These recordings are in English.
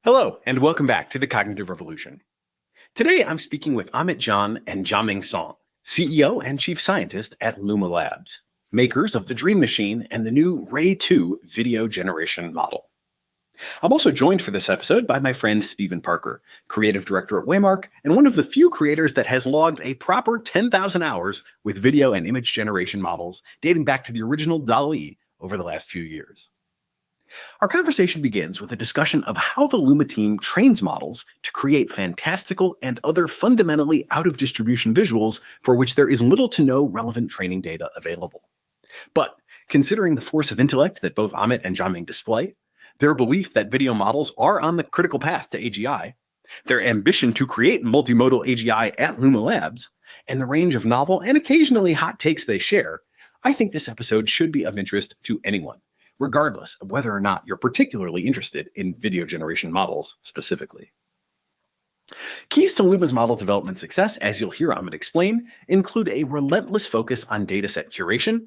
Hello, and welcome back to the Cognitive Revolution. Today, I'm speaking with Amit Jain and Jiaming Song, CEO and Chief Scientist at Luma Labs, makers of the Dream Machine and the new Ray 2 video generation model. I'm also joined for this episode by my friend Stephen Parker, Creative Director at Waymark, and one of the few creators that has logged a proper 10,000 hours with video and image generation models dating back to the original DALL-E over the last few years. Our conversation begins with a discussion of how the Luma team trains models to create fantastical and other fundamentally out-of-distribution visuals for which there is little to no relevant training data available. But considering the force of intellect that both Amit and Jiaming display, their belief that video models are on the critical path to AGI, their ambition to create multimodal AGI at Luma Labs, and the range of novel and occasionally hot takes they share, I think this episode should be of interest to anyone, regardless of whether or not you're particularly interested in video generation models specifically. Keys to Luma's model development success, as you'll hear Amit explain, include a relentless focus on dataset curation,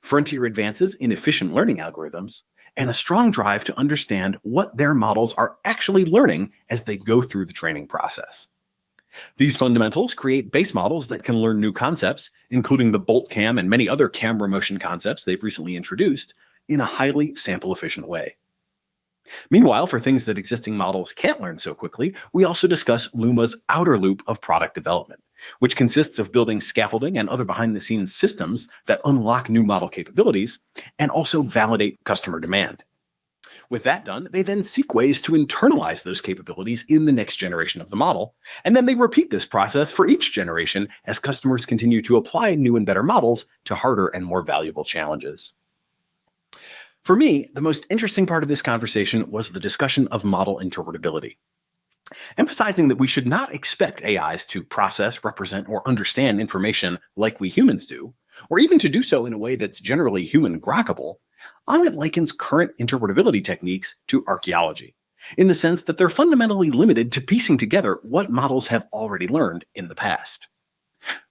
frontier advances in efficient learning algorithms, and a strong drive to understand what their models are actually learning as they go through the training process. These fundamentals create base models that can learn new concepts, including the bolt cam and many other camera motion concepts they've recently introduced, in a highly sample-efficient way. Meanwhile, for things that existing models can't learn so quickly, we also discuss Luma's outer loop of product development, which consists of building scaffolding and other behind-the-scenes systems that unlock new model capabilities and also validate customer demand. With that done, they then seek ways to internalize those capabilities in the next generation of the model, and then they repeat this process for each generation as customers continue to apply new and better models to harder and more valuable challenges. For me, the most interesting part of this conversation was the discussion of model interpretability, emphasizing that we should not expect AIs to process, represent, or understand information like we humans do, or even to do so in a way that's generally human grokkable. Amit likens current interpretability techniques to archaeology, in the sense that they're fundamentally limited to piecing together what models have already learned in the past.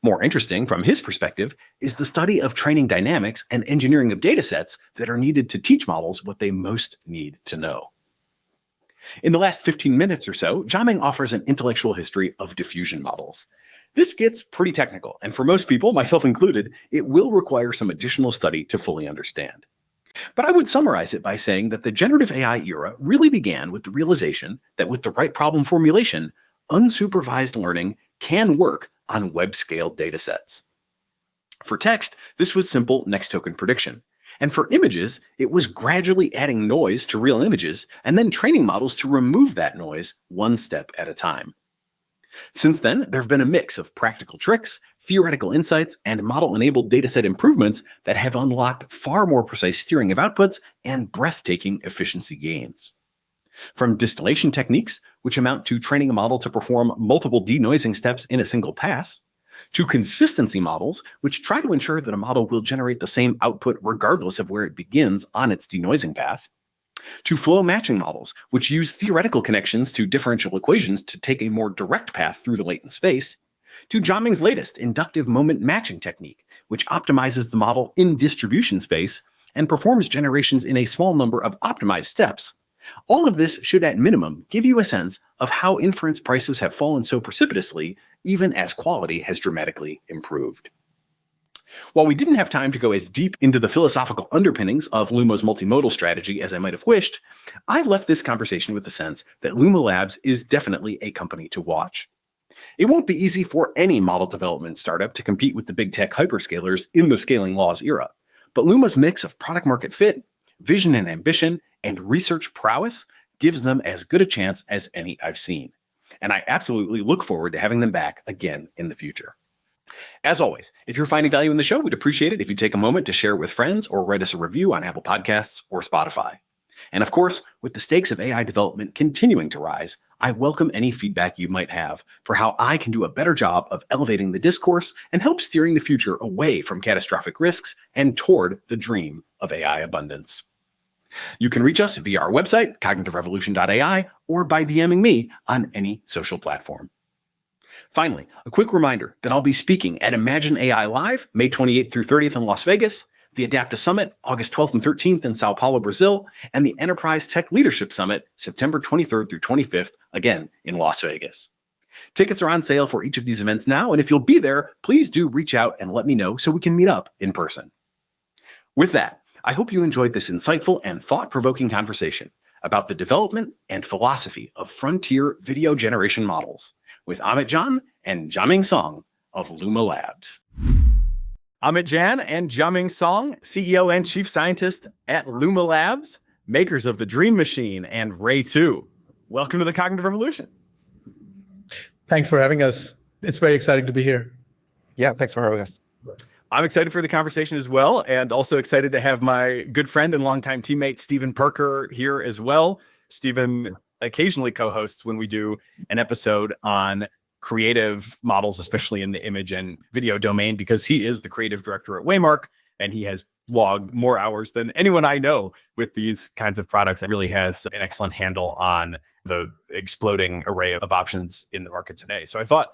More interesting, from his perspective, is the study of training dynamics and engineering of datasets that are needed to teach models what they most need to know. In the last 15 minutes or so, Jiaming offers an intellectual history of diffusion models. This gets pretty technical, and for most people, myself included, it will require some additional study to fully understand. But I would summarize it by saying that the generative AI era really began with the realization that with the right problem formulation, unsupervised learning can work on web-scale datasets. For text, this was simple next token prediction. And for images, it was gradually adding noise to real images and then training models to remove that noise one step at a time. Since then, there have been a mix of practical tricks, theoretical insights, and model-enabled dataset improvements that have unlocked far more precise steering of outputs and breathtaking efficiency gains. From distillation techniques, which amount to training a model to perform multiple denoising steps in a single pass, to consistency models, which try to ensure that a model will generate the same output regardless of where it begins on its denoising path, to flow matching models, which use theoretical connections to differential equations to take a more direct path through the latent space, to Jiaming's latest inductive moment matching technique, which optimizes the model in distribution space and performs generations in a small number of optimized steps. All of this should at minimum give you a sense of how inference prices have fallen so precipitously, even as quality has dramatically improved. While we didn't have time to go as deep into the philosophical underpinnings of Luma's multimodal strategy as I might have wished, I left this conversation with the sense that Luma Labs is definitely a company to watch. It won't be easy for any model development startup to compete with the big tech hyperscalers in the scaling laws era, but Luma's mix of product market fit, vision and ambition, and research prowess gives them as good a chance as any I've seen. And I absolutely look forward to having them back again in the future. As always, if you're finding value in the show, we'd appreciate it if you take a moment to share with friends or write us a review on Apple Podcasts or Spotify. And of course, with the stakes of AI development continuing to rise, I welcome any feedback you might have for how I can do a better job of elevating the discourse and help steering the future away from catastrophic risks and toward the dream of AI abundance. You can reach us via our website, cognitiverevolution.ai, or by DMing me on any social platform. Finally, a quick reminder that I'll be speaking at Imagine AI Live, May 28th through 30th in Las Vegas, the Adapta Summit, August 12th and 13th in Sao Paulo, Brazil, and the Enterprise Tech Leadership Summit, September 23rd through 25th, again in Las Vegas. Tickets are on sale for each of these events now, and if you'll be there, please do reach out and let me know so we can meet up in person. With that, I hope you enjoyed this insightful and thought-provoking conversation about the development and philosophy of frontier video generation models with Amit Jain and Jiaming Song of Luma Labs. Amit Jain and Jiaming Song, CEO and Chief Scientist at Luma Labs, makers of the Dream Machine and Ray 2. Welcome to the Cognitive Revolution. Thanks for having us. It's very exciting to be here. Yeah, thanks for having us. I'm excited for the conversation as well, and also excited to have my good friend and longtime teammate, Stephen Perker, here as well. Stephen occasionally co-hosts when we do an episode on creative models, especially in the image and video domain, because he is the creative director at Waymark, and he has logged more hours than anyone I know with these kinds of products, and really has an excellent handle on the exploding array of options in the market today. So I thought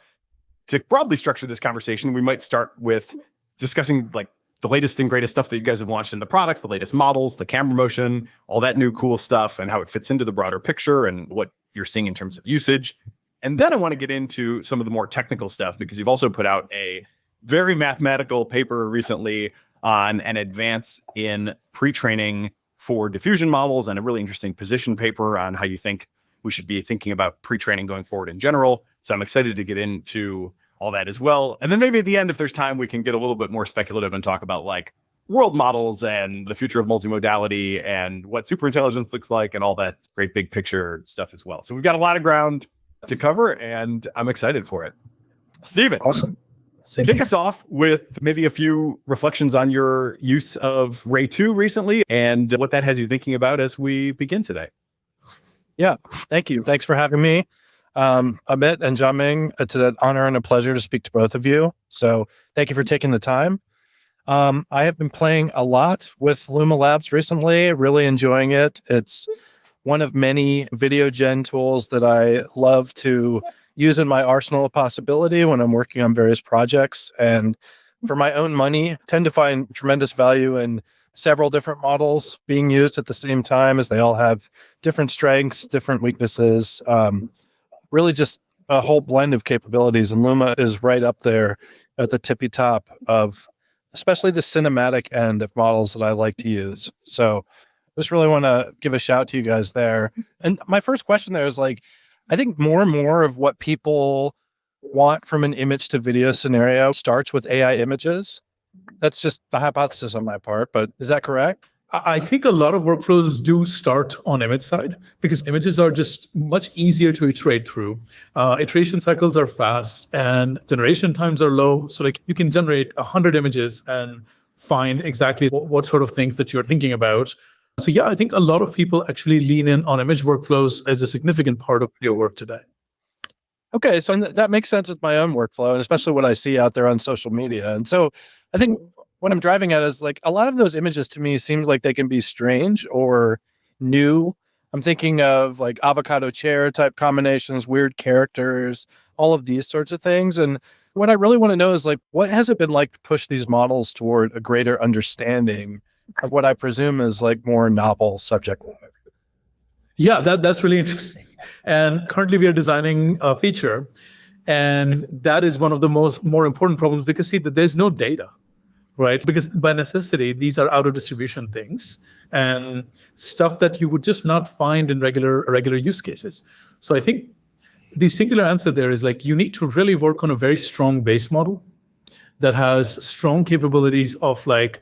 to broadly structure this conversation, we might start with discussing like the latest and greatest stuff that you guys have launched in the products, the latest models, the camera motion, all that new cool stuff, and how it fits into the broader picture and what you're seeing in terms of usage. And then I want to get into some of the more technical stuff, because you've also put out a very mathematical paper recently on an advance in pre-training for diffusion models, and a really interesting position paper on how you think we should be thinking about pre-training going forward in general. So I'm excited to get into all that as well. And then maybe at the end, if there's time, we can get a little bit more speculative and talk about like world models and the future of multimodality and what superintelligence looks like and all that great big picture stuff as well. So we've got a lot of ground to cover, and I'm excited for it. Stephen, Awesome. Kick us off with maybe a few reflections on your use of Ray 2 recently and what that has you thinking about as we begin today. Yeah, thank you. Thanks for having me. Amit and Jiaming, it's an honor and a pleasure to speak to both of you. So thank you for taking the time. I have been playing a lot with Luma Labs recently, really enjoying it. It's one of many video gen tools that I love to use in my arsenal of possibility when I'm working on various projects. And for my own money, tend to find tremendous value in several different models being used at the same time, as they all have different strengths, different weaknesses, really just a whole blend of capabilities. And Luma is right up there at the tippy top of especially the cinematic end of models that I like to use. So just really want to give a shout to you guys there. And my first question there is like, I think more and more of what people want from an image to video scenario starts with AI images. That's just a hypothesis on my part, but is that correct? I think a lot of workflows do start on image side because images are just much easier to iterate through. Iteration cycles are fast and generation times are low. So like you can generate 100 images and find exactly what sort of things that you're thinking about. So yeah, I think a lot of people actually lean in on image workflows as a significant part of your work today. Okay, so that makes sense with my own workflow, and especially what I see out there on social media. And so I think what I'm driving at is like a lot of those images to me seem like they can be strange or new. I'm thinking of like avocado chair type combinations, weird characters, all of these sorts of things. And what I really want to know is like, what has it been like to push these models toward a greater understanding of what I presume is like more novel subject matter? Yeah, that's really interesting. And currently we are designing a feature, and that is one of the more important problems because see that there's no data, right? Because by necessity, these are out of distribution things and stuff that you would just not find in regular use cases. So I think the singular answer there is like you need to really work on a very strong base model that has strong capabilities of like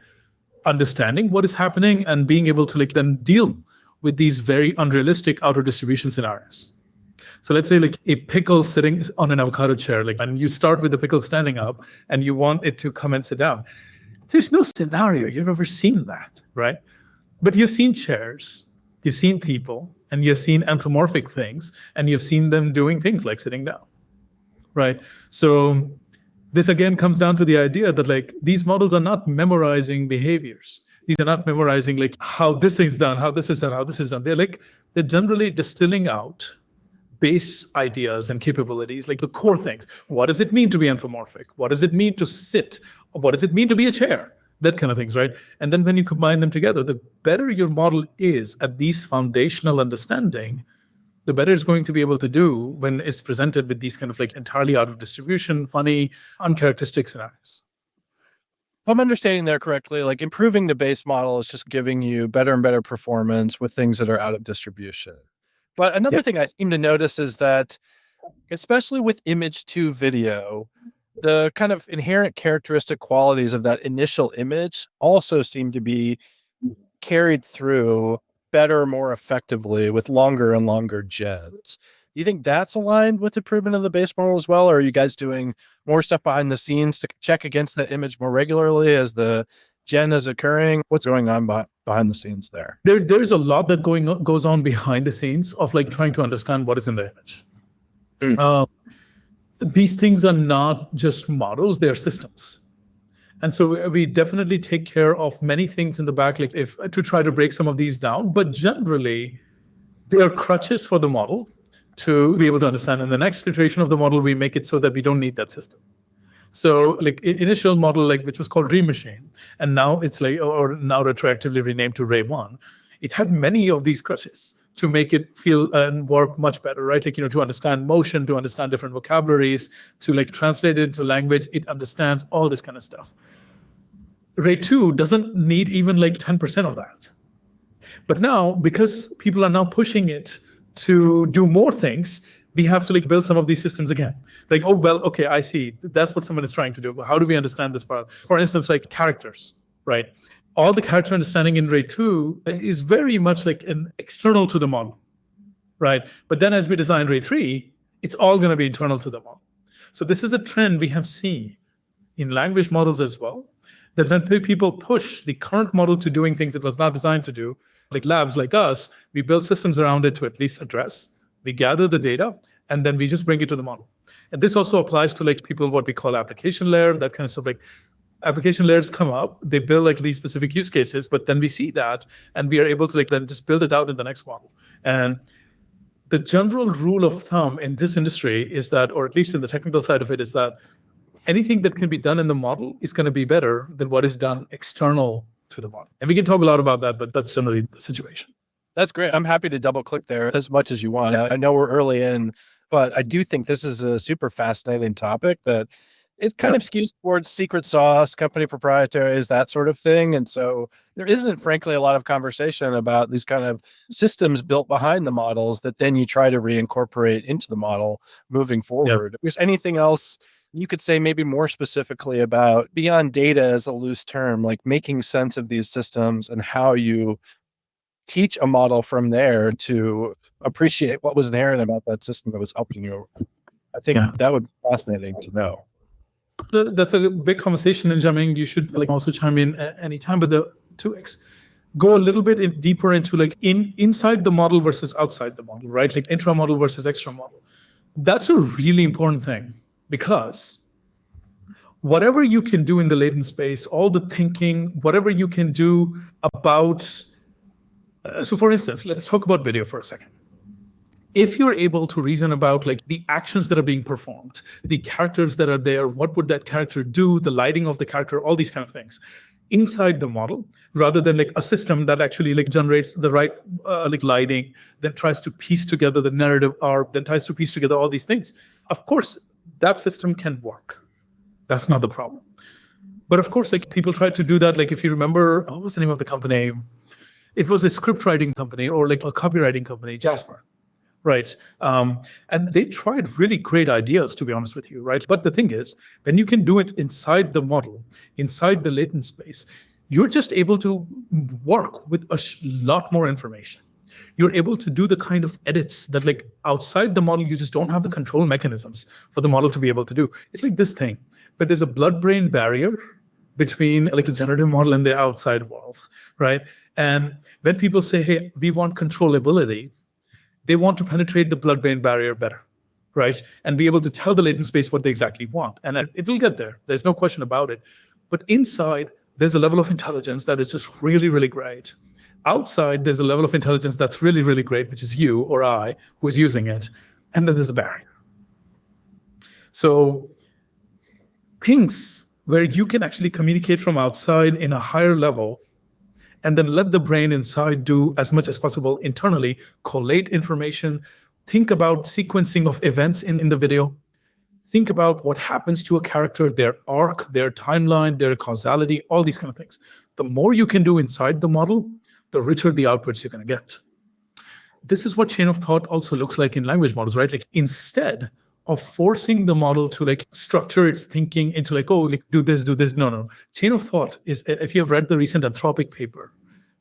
understanding what is happening and being able to like then deal with these very unrealistic outer distribution scenarios. So let's say like a pickle sitting on an avocado chair, like, and you start with the pickle standing up and you want it to come and sit down. There's no scenario you've ever seen that, right? But you've seen chairs, you've seen people, and you've seen anthropomorphic things, and you've seen them doing things like sitting down, right? So this again comes down to the idea that like these models are not memorizing behaviors. These are not memorizing like how this thing's done, how this is done, how this is done. They're generally distilling out base ideas and capabilities, like the core things. What does it mean to be anthropomorphic? What does it mean to sit? What does it mean to be a chair? that kind of things, right? And then when you combine them together, the better your model is at these foundational understanding, the better it's going to be able to do when it's presented with these kind of like entirely out of distribution, funny, uncharacteristic scenarios. If I'm understanding there correctly, like improving the base model is just giving you better and better performance with things that are out of distribution. But another thing I seem to notice is that, especially with image to video, the kind of inherent characteristic qualities of that initial image also seem to be carried through better, more effectively with longer and longer gens. Do you think that's aligned with improvement of the base model as well? Or are you guys doing more stuff behind the scenes to check against that image more regularly as the gen is occurring? What's going on behind the scenes there? There's a lot that goes on behind the scenes of like trying to understand what is in the image. These things are not just models, they're systems. And so we definitely take care of many things in the back, like to try to break some of these down. But generally, they are crutches for the model to be able to understand. In the next iteration of the model, we make it so that we don't need that system. So like initial model, like which was called Dream Machine, and now it's like, or now retroactively renamed to Ray 1, it had many of these crutches to make it feel and work much better, right? Like, to understand motion, to understand different vocabularies, to like translate it into language, it understands all this kind of stuff. Ray 2 doesn't need even like 10% of that. But now, because people are now pushing it to do more things, we have to like build some of these systems again. Like, oh, well, okay, I see. That's what someone is trying to do. How do we understand this part? For instance, like characters, right? All the character understanding in Ray 2 is very much like an external to the model, right? But then as we design Ray 3, it's all going to be internal to the model. So this is a trend we have seen in language models as well, that when people push the current model to doing things it was not designed to do, like labs like us, we build systems around it to at least address. We gather the data, and then we just bring it to the model. And this also applies to like people, what we call application layer, that kind of stuff. Like application layers come up, they build like these specific use cases, but then we see that, and we are able to like then just build it out in the next model. And the general rule of thumb in this industry is that, or at least in the technical side of it, is that anything that can be done in the model is going to be better than what is done external to the model. And we can talk a lot about that, but that's generally the situation. That's great. I'm happy to double click there as much as you want. I know we're early in, but I do think this is a super fascinating topic that it kind of skews towards secret sauce, company proprietaries, that sort of thing. And so there isn't, frankly, a lot of conversation about these kind of systems built behind the models that then you try to reincorporate into the model moving forward. Is anything else you could say maybe more specifically about beyond data as a loose term, like making sense of these systems and how you teach a model from there to appreciate what was inherent about that system that was helping you? I think that would be fascinating to know. That's a big conversation, and Jiaming, you should like also chime in at any time. But the 2x go a little bit deeper into like inside the model versus outside the model, right? Like intra model versus extra model. That's a really important thing, because whatever you can do in the latent space, all the thinking, whatever you can do about, so for instance, let's talk about video for a second. If you're able to reason about like the actions that are being performed, the characters that are there, what would that character do, the lighting of the character, all these kind of things inside the model, rather than like a system that actually like generates the right like lighting, then tries to piece together the narrative arc, then tries to piece together all these things. Of course, that system can work. That's not the problem. But of course, like people try to do that. Like if you remember, what was the name of the company? It was a script writing company or like a copywriting company, Jasper. Right. And they tried really great ideas, to be honest with you, right? But the thing is, when you can do it inside the model, inside the latent space, you're just able to work with a lot more information. You're able to do the kind of edits that like outside the model, you just don't have the control mechanisms for the model to be able to do. It's like this thing, but there's a blood-brain barrier between like a generative model and the outside world, right? And when people say, hey, we want controllability, they want to penetrate the blood-brain barrier better, right? And be able to tell the latent space what they exactly want. And it will get there. There's no question about it. But inside, there's a level of intelligence that is just really, really great. Outside, there's a level of intelligence that's really, really great, which is you or I who is using it. And then there's a barrier. So things where you can actually communicate from outside in a higher level and then let the brain inside do as much as possible internally, collate information, think about sequencing of events in the video, think about what happens to a character, their arc, their timeline, their causality, all these kind of things. The more you can do inside the model, the richer the outputs you're going to get. This is what chain of thought also looks like in language models, right? Like instead of forcing the model to like structure its thinking into like, oh, like do this. No. Chain of thought is, if you have read the recent Anthropic paper,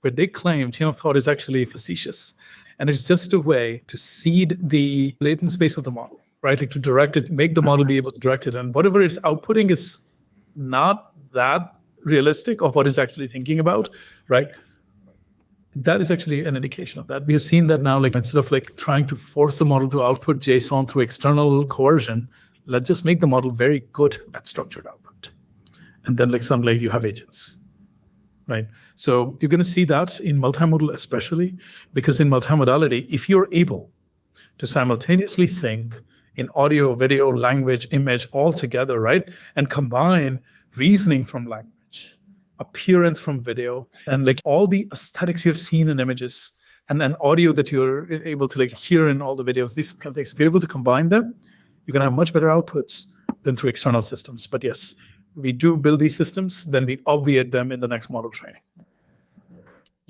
where they claim chain of thought is actually facetious. And it's just a way to seed the latent space of the model, right? Like to direct it, make the model be able to direct it. And whatever it's outputting is not that realistic of what it's actually thinking about, right? That is actually an indication of that. We have seen that now, like instead of like trying to force the model to output JSON through external coercion, let's just make the model very good at structured output. And then like suddenly you have agents, right? So you're going to see that in multimodal especially, because in multimodality, if you're able to simultaneously think in audio, video, language, image all together, right? And combine reasoning from language, appearance from video, and like all the aesthetics you have seen in images, and then audio that you're able to like hear in all the videos, these kind of things. If you're able to combine them, you're going to have much better outputs than through external systems. But yes, we do build these systems, then we obviate them in the next model training.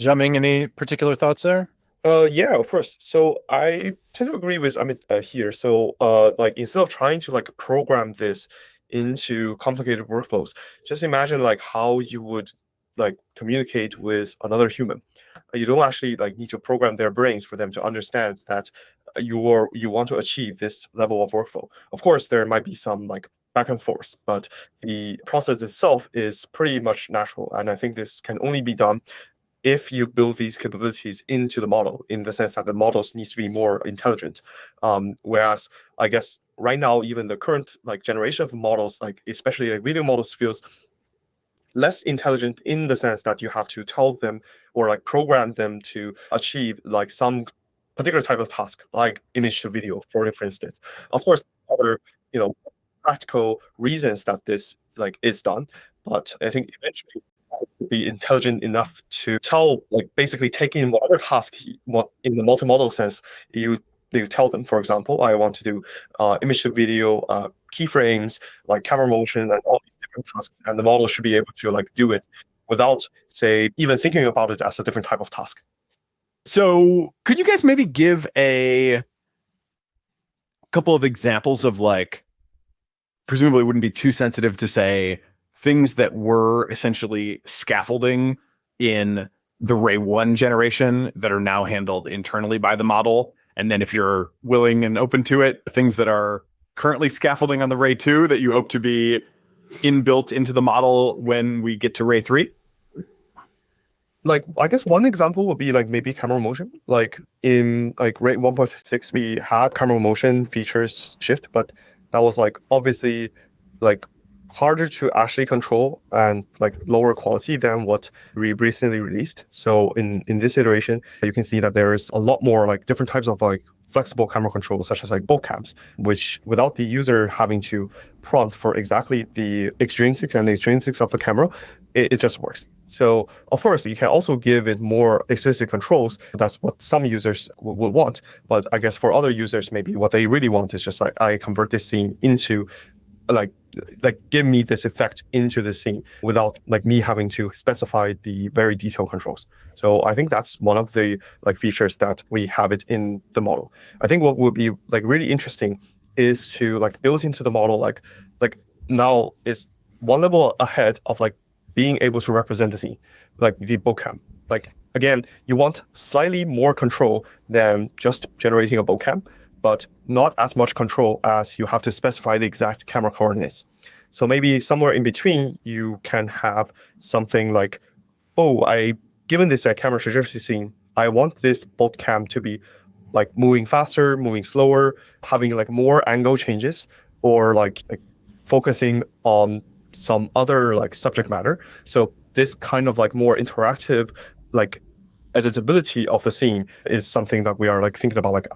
Jiaming, any particular thoughts there? Yeah, of course. So I tend to agree with Amit here. So like instead of trying to like program this into complicated workflows, just imagine like how you would like communicate with another human. You don't actually like need to program their brains for them to understand that you want to achieve this level of workflow. Of course, there might be some like back and forth, but the process itself is pretty much natural. And I think this can only be done if you build these capabilities into the model, in the sense that the models needs to be more intelligent. Whereas I guess right now, even the current like generation of models, like especially like video models, feels less intelligent in the sense that you have to tell them or like program them to achieve like some particular type of task, like image to video, for instance. Of course, other practical reasons that this like is done, but I think eventually be intelligent enough to tell, like basically take in whatever task, what in the multimodal sense you tell them. For example, I want to do image to video, keyframes, like camera motion, and all these different tasks, and the model should be able to like do it without, say, even thinking about it as a different type of task. So could you guys maybe give a couple of examples of like, presumably it wouldn't be too sensitive to say, things that were essentially scaffolding in the Ray 1 generation that are now handled internally by the model? And then if you're willing and open to it, things that are currently scaffolding on the Ray 2 that you hope to be inbuilt into the model when we get to Ray 3? Like, I guess one example would be like maybe camera motion. Like in like Ray 1.6, we had camera motion features shift, but that was like obviously like harder to actually control and like lower quality than what we recently released. So in this iteration, you can see that there is a lot more like different types of like flexible camera controls, such as like bulk cams, which without the user having to prompt for exactly the extrinsics and the intrinsics of the camera, it just works. So of course, you can also give it more explicit controls. That's what some users would want. But I guess for other users, maybe what they really want is just like, I convert this scene into like give me this effect into the scene without like me having to specify the very detailed controls. So I think that's one of the like features that we have it in the model. I think what would be like really interesting is to like build into the model like now is one level ahead of like being able to represent the scene, like the bokeh. Like again, you want slightly more control than just generating a bokeh, but not as much control as you have to specify the exact camera coordinates. So maybe somewhere in between, you can have something like, oh, given this camera trajectory scene, I want this bolt cam to be like moving faster, moving slower, having like more angle changes, or like focusing on some other like subject matter. So this kind of like more interactive, like editability of the scene is something that we are like thinking about like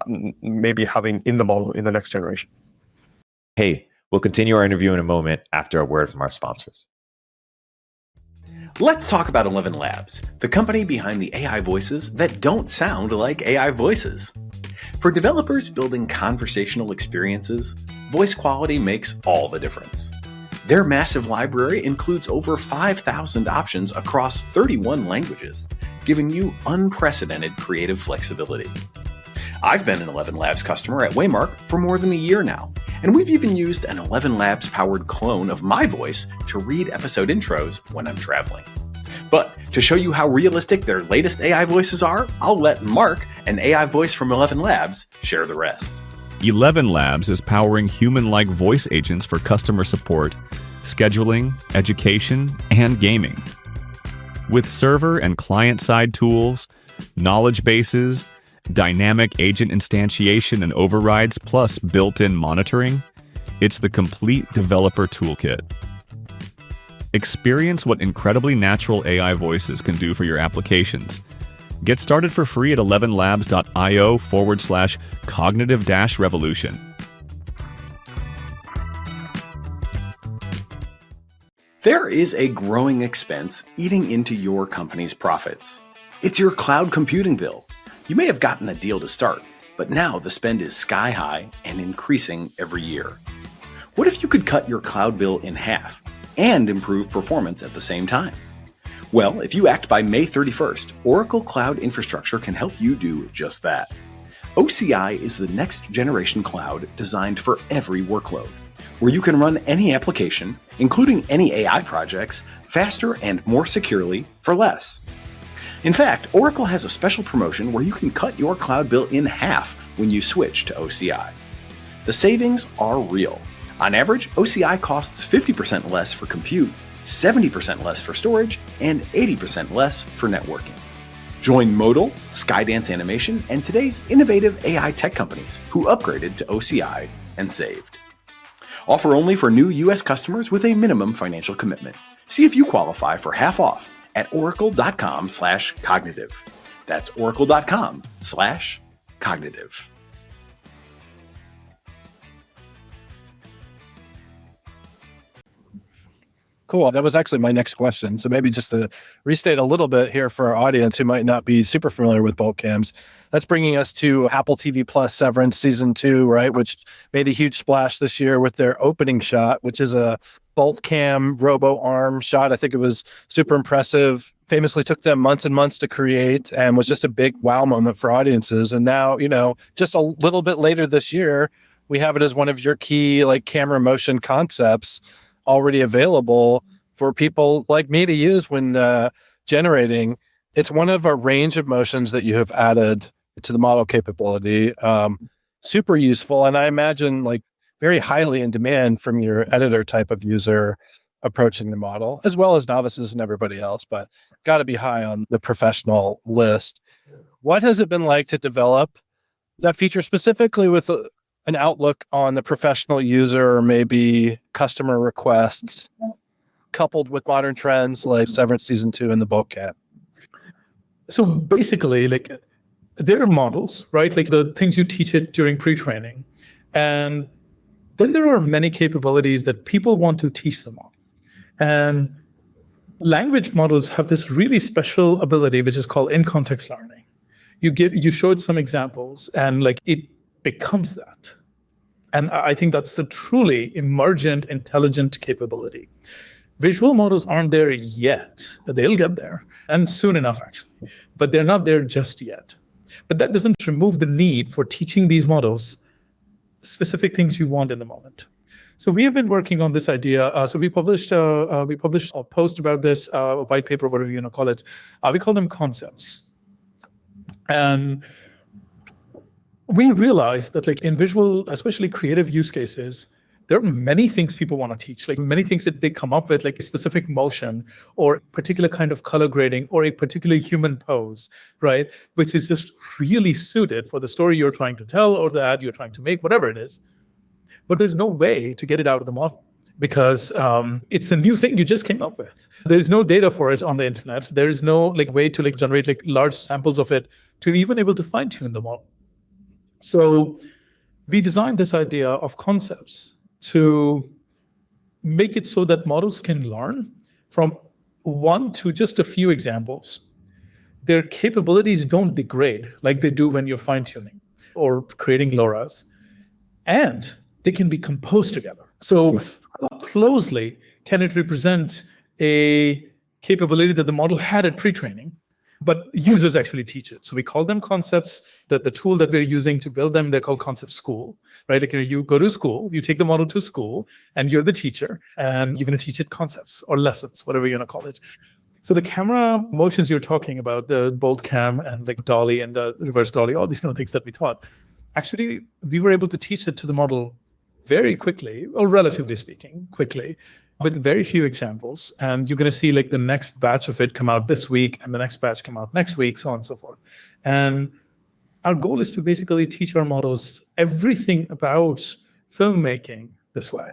maybe having in the model in the next generation. Hey, we'll continue our interview in a moment after a word from our sponsors. Let's talk about ElevenLabs, the company behind the AI voices that don't sound like AI voices. For developers building conversational experiences, voice quality makes all the difference. Their massive library includes over 5,000 options across 31 languages, giving you unprecedented creative flexibility. I've been an ElevenLabs customer at Waymark for more than a year now, and we've even used an ElevenLabs powered clone of my voice to read episode intros when I'm traveling. But to show you how realistic their latest AI voices are, I'll let Mark, an AI voice from ElevenLabs, share the rest. ElevenLabs is powering human-like voice agents for customer support, scheduling, education, and gaming. With server and client-side tools, knowledge bases, dynamic agent instantiation and overrides, plus built-in monitoring, it's the complete developer toolkit. Experience what incredibly natural AI voices can do for your applications. Get started for free at elevenlabs.io/cognitive-revolution. There is a growing expense eating into your company's profits. It's your cloud computing bill. You may have gotten a deal to start, but now the spend is sky high and increasing every year. What if you could cut your cloud bill in half and improve performance at the same time? Well, if you act by May 31st, Oracle Cloud Infrastructure can help you do just that. OCI is the next generation cloud designed for every workload, where you can run any application, including any AI projects, faster and more securely for less. In fact, Oracle has a special promotion where you can cut your cloud bill in half when you switch to OCI. The savings are real. On average, OCI costs 50% less for compute, 70% less for storage, and 80% less for networking. Join Modal, Skydance Animation, and today's innovative AI tech companies who upgraded to OCI and saved. Offer only for new U.S. customers with a minimum financial commitment. See if you qualify for half off at oracle.com/cognitive. That's oracle.com/cognitive. Cool. That was actually my next question. So maybe just to restate a little bit here for our audience who might not be super familiar with bulk cams, that's bringing us to Apple TV Plus Severance Season 2, right? Which made a huge splash this year with their opening shot, which is a bolt cam robo arm shot. I think it was super impressive. Famously took them months and months to create and was just a big wow moment for audiences. And now, just a little bit later this year, we have it as one of your key camera motion concepts already available for people like me to use when generating. It's one of a range of motions that you have added to the model capability. Super useful. And I imagine very highly in demand from your editor type of user approaching the model, as well as novices and everybody else, but got to be high on the professional list. What has it been like to develop that feature specifically with an outlook on the professional user or maybe customer requests, coupled with modern trends like Severance Season 2 and the bulk cam? So basically, there are models, right? The things you teach it during pre-training. And then there are many capabilities that people want to teach them on. And language models have this really special ability, which is called in-context learning. You showed some examples and it becomes that. And I think that's a truly emergent, intelligent capability. Visual models aren't there yet. They'll get there, and soon enough, actually. But they're not there just yet. But that doesn't remove the need for teaching these models specific things you want in the moment. So we have been working on this idea. So we published a post about this, a white paper, whatever you want to call it. We call them concepts. And we realized that in visual, especially creative use cases, there are many things people want to teach, many things that they come up with, a specific motion or a particular kind of color grading or a particular human pose, right? Which is just really suited for the story you're trying to tell or the ad you're trying to make, whatever it is. But there's no way to get it out of the model because it's a new thing you just came up with. There's no data for it on the internet. There is no way to generate large samples of it to even able to fine tune the model. So we designed this idea of concepts to make it so that models can learn from one to just a few examples, their capabilities don't degrade like they do when you're fine-tuning or creating LoRa's, and they can be composed together. So how closely can it represent a capability that the model had at pre-training, but users actually teach it? So we call them concepts. That the tool that we're using to build them, they're called Concept School, right? Like you go to school, you take the model to school, and you're the teacher, and you're going to teach it concepts or lessons, whatever you're going to call it. So the camera motions you're talking about, the bolt cam and like dolly and the reverse dolly, all these kind of things that we taught, actually, we were able to teach it to the model very quickly, or relatively speaking, quickly, with very few examples. And you're going to see like the next batch of it come out this week and the next batch come out next week, so on and so forth. And our goal is to basically teach our models everything about filmmaking this way.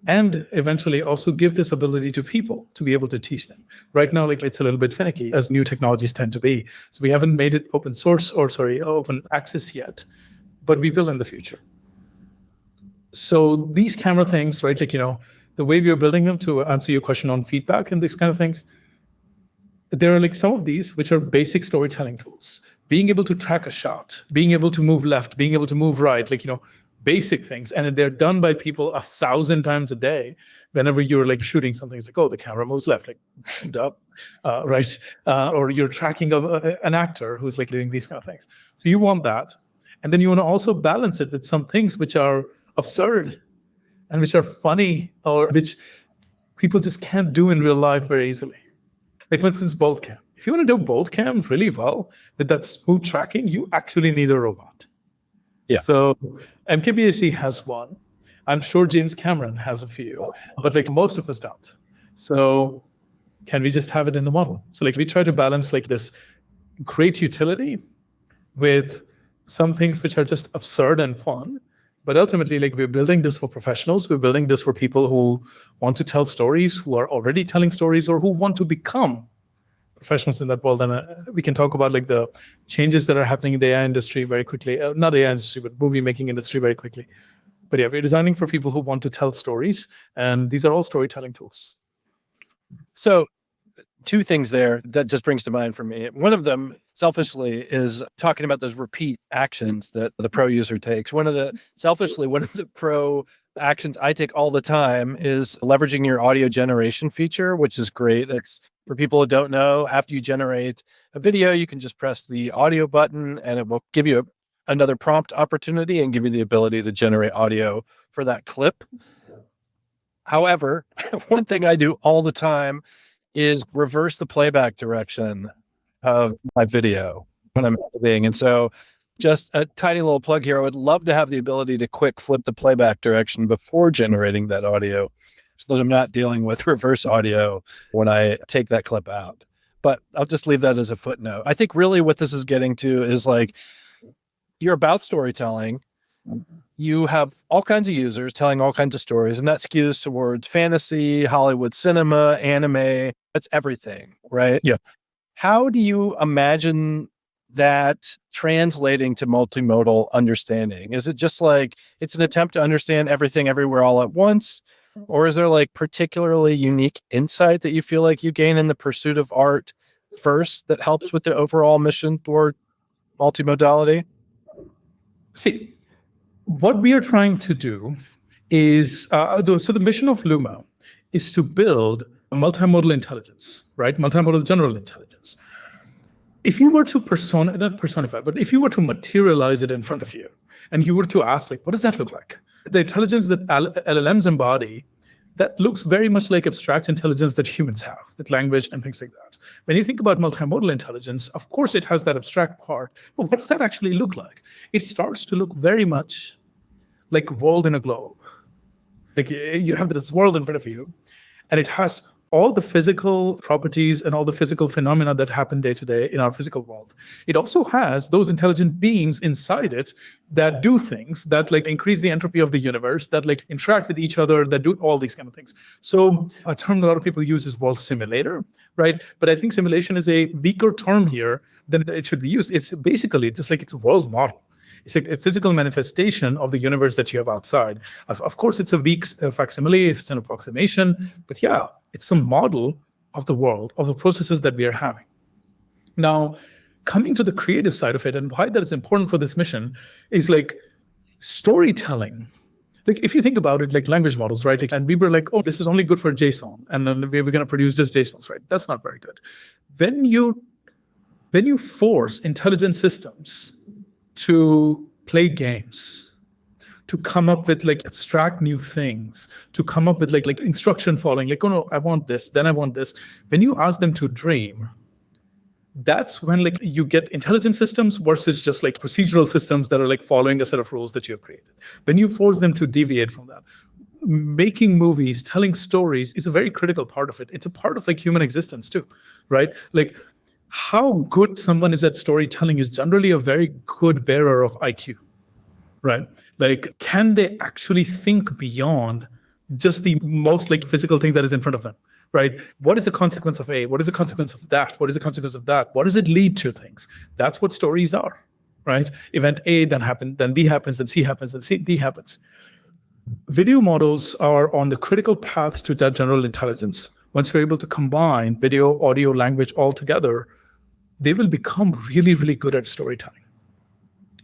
And eventually also give this ability to people to be able to teach them. Right now, like it's a little bit finicky, as new technologies tend to be. So we haven't made it open access yet, but we will in the future. So these camera things, right, like, the way we are building them, to answer your question on feedback and these kind of things, there are like some of these which are basic storytelling tools. Being able to track a shot, being able to move left, being able to move right, like, basic things. And they're done by people 1,000 times a day. Whenever you're like shooting something, it's like, oh, the camera moves left, like, up, right? Or you're tracking an actor who's like doing these kind of things. So you want that. And then you want to also balance it with some things which are absurd and which are funny, or which people just can't do in real life very easily. Like, for instance, bolt cam. If you want to do bolt cam really well with that smooth tracking, you actually need a robot. Yeah. So MKBHD has one. I'm sure James Cameron has a few, but like most of us don't. So can we just have it in the model? So like we try to balance like this great utility with some things which are just absurd and fun. But ultimately, like, we're building this for professionals. We're building this for people who want to tell stories, who are already telling stories, or who want to become professionals in that world. And we can talk about like the changes that are happening in the AI industry very quickly. Not AI industry, but movie making industry very quickly. But yeah, we're designing for people who want to tell stories. And these are all storytelling tools. So two things there that just brings to mind for me. One of them, selfishly, is talking about those repeat actions that the pro user takes. One of the pro actions I take all the time is leveraging your audio generation feature, which is great. It's for people who don't know, after you generate a video, you can just press the audio button and it will give you another prompt opportunity and give you the ability to generate audio for that clip. However, one thing I do all the time is reverse the playback direction of my video when I'm editing. And so just a tiny little plug here. I would love to have the ability to quick flip the playback direction before generating that audio so that I'm not dealing with reverse audio when I take that clip out. But I'll just leave that as a footnote. I think really what this is getting to is like, you're about storytelling. You have all kinds of users telling all kinds of stories, and that skews towards fantasy, Hollywood cinema, anime. That's everything, right? Yeah. How do you imagine that translating to multimodal understanding? Is it just like it's an attempt to understand everything everywhere all at once? Or is there like particularly unique insight that you feel like you gain in the pursuit of art first that helps with the overall mission toward multimodality? See, what we are trying to do is, so the mission of Luma is to build a multimodal intelligence, right? Multimodal general intelligence. If you were to not personify, but if you were to materialize it in front of you, and you were to ask, like, what does that look like? The intelligence that LLMs embody, that looks very much like abstract intelligence that humans have, with language and things like that. When you think about multimodal intelligence, of course, it has that abstract part. But what does that actually look like? It starts to look very much like a world in a globe. Like you have this world in front of you, and it has all the physical properties and all the physical phenomena that happen day to day in our physical world. It also has those intelligent beings inside it that do things that like increase the entropy of the universe, that like interact with each other, that do all these kind of things. So a term a lot of people use is world simulator, right? But I think simulation is a weaker term here than it should be used. It's basically just like it's a world model. It's like a physical manifestation of the universe that you have outside. Of course, it's a weak facsimile, it's an approximation, but yeah, it's a model of the world, of the processes that we are having. Now, coming to the creative side of it and why that is important for this mission is like storytelling. Like if you think about it, like language models, right? Like, and we were like, oh, this is only good for JSON, and then we're going to produce just JSONs, right? That's not very good. When you force intelligent systems to play games, to come up with like abstract new things, to come up with like instruction following, like, oh no, I want this, then I want this. When you ask them to dream, that's when like you get intelligent systems versus just like procedural systems that are like following a set of rules that you have created. When you force them to deviate from that, making movies, telling stories is a very critical part of it. It's a part of like human existence too, right? Like how good someone is at storytelling is generally a very good bearer of IQ, right? Like, can they actually think beyond just the most like physical thing that is in front of them? Right? What is the consequence of A? What is the consequence of that? What is the consequence of that? What does it lead to things? That's what stories are, right? Event A then happened, then B happens, then C happens, then D happens. Video models are on the critical path to that general intelligence. Once we're able to combine video, audio, language all together, they will become really, really good at storytelling.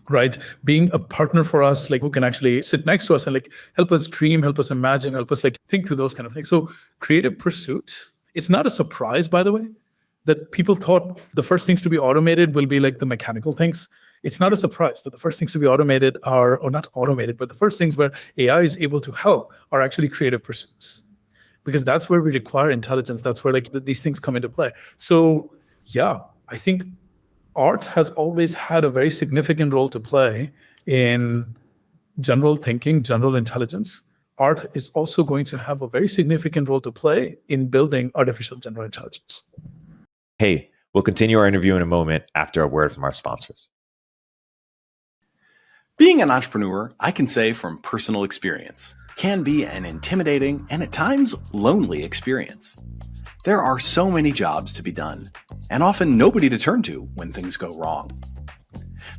Right? Being a partner for us, like who can actually sit next to us and like help us dream, help us imagine, help us like think through those kind of things. So creative pursuit, it's not a surprise, by the way, that people thought the first things to be automated will be like the mechanical things. It's not a surprise that the first things to be automated are, or not automated, but the first things where AI is able to help are actually creative pursuits. Because that's where we require intelligence. That's where like these things come into play. So yeah, I think art has always had a very significant role to play in general thinking, general intelligence. Art is also going to have a very significant role to play in building artificial general intelligence. Hey, we'll continue our interview in a moment after a word from our sponsors. Being an entrepreneur, I can say from personal experience, can be an intimidating and at times lonely experience. There are so many jobs to be done, and often nobody to turn to when things go wrong.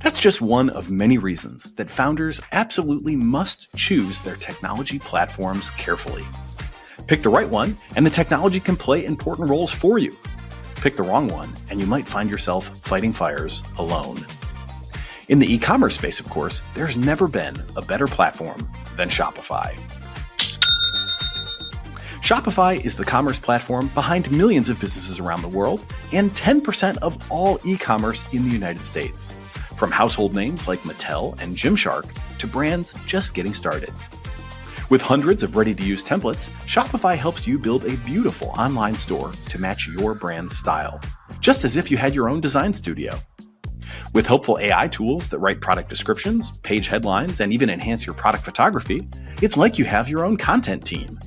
That's just one of many reasons that founders absolutely must choose their technology platforms carefully. Pick the right one, and the technology can play important roles for you. Pick the wrong one, and you might find yourself fighting fires alone. In the e-commerce space, of course, there's never been a better platform than Shopify. Shopify is the commerce platform behind millions of businesses around the world and 10% of all e-commerce in the United States. From household names like Mattel and Gymshark to brands just getting started. With hundreds of ready-to-use templates, Shopify helps you build a beautiful online store to match your brand's style, just as if you had your own design studio. With helpful AI tools that write product descriptions, page headlines, and even enhance your product photography, it's like you have your own content team.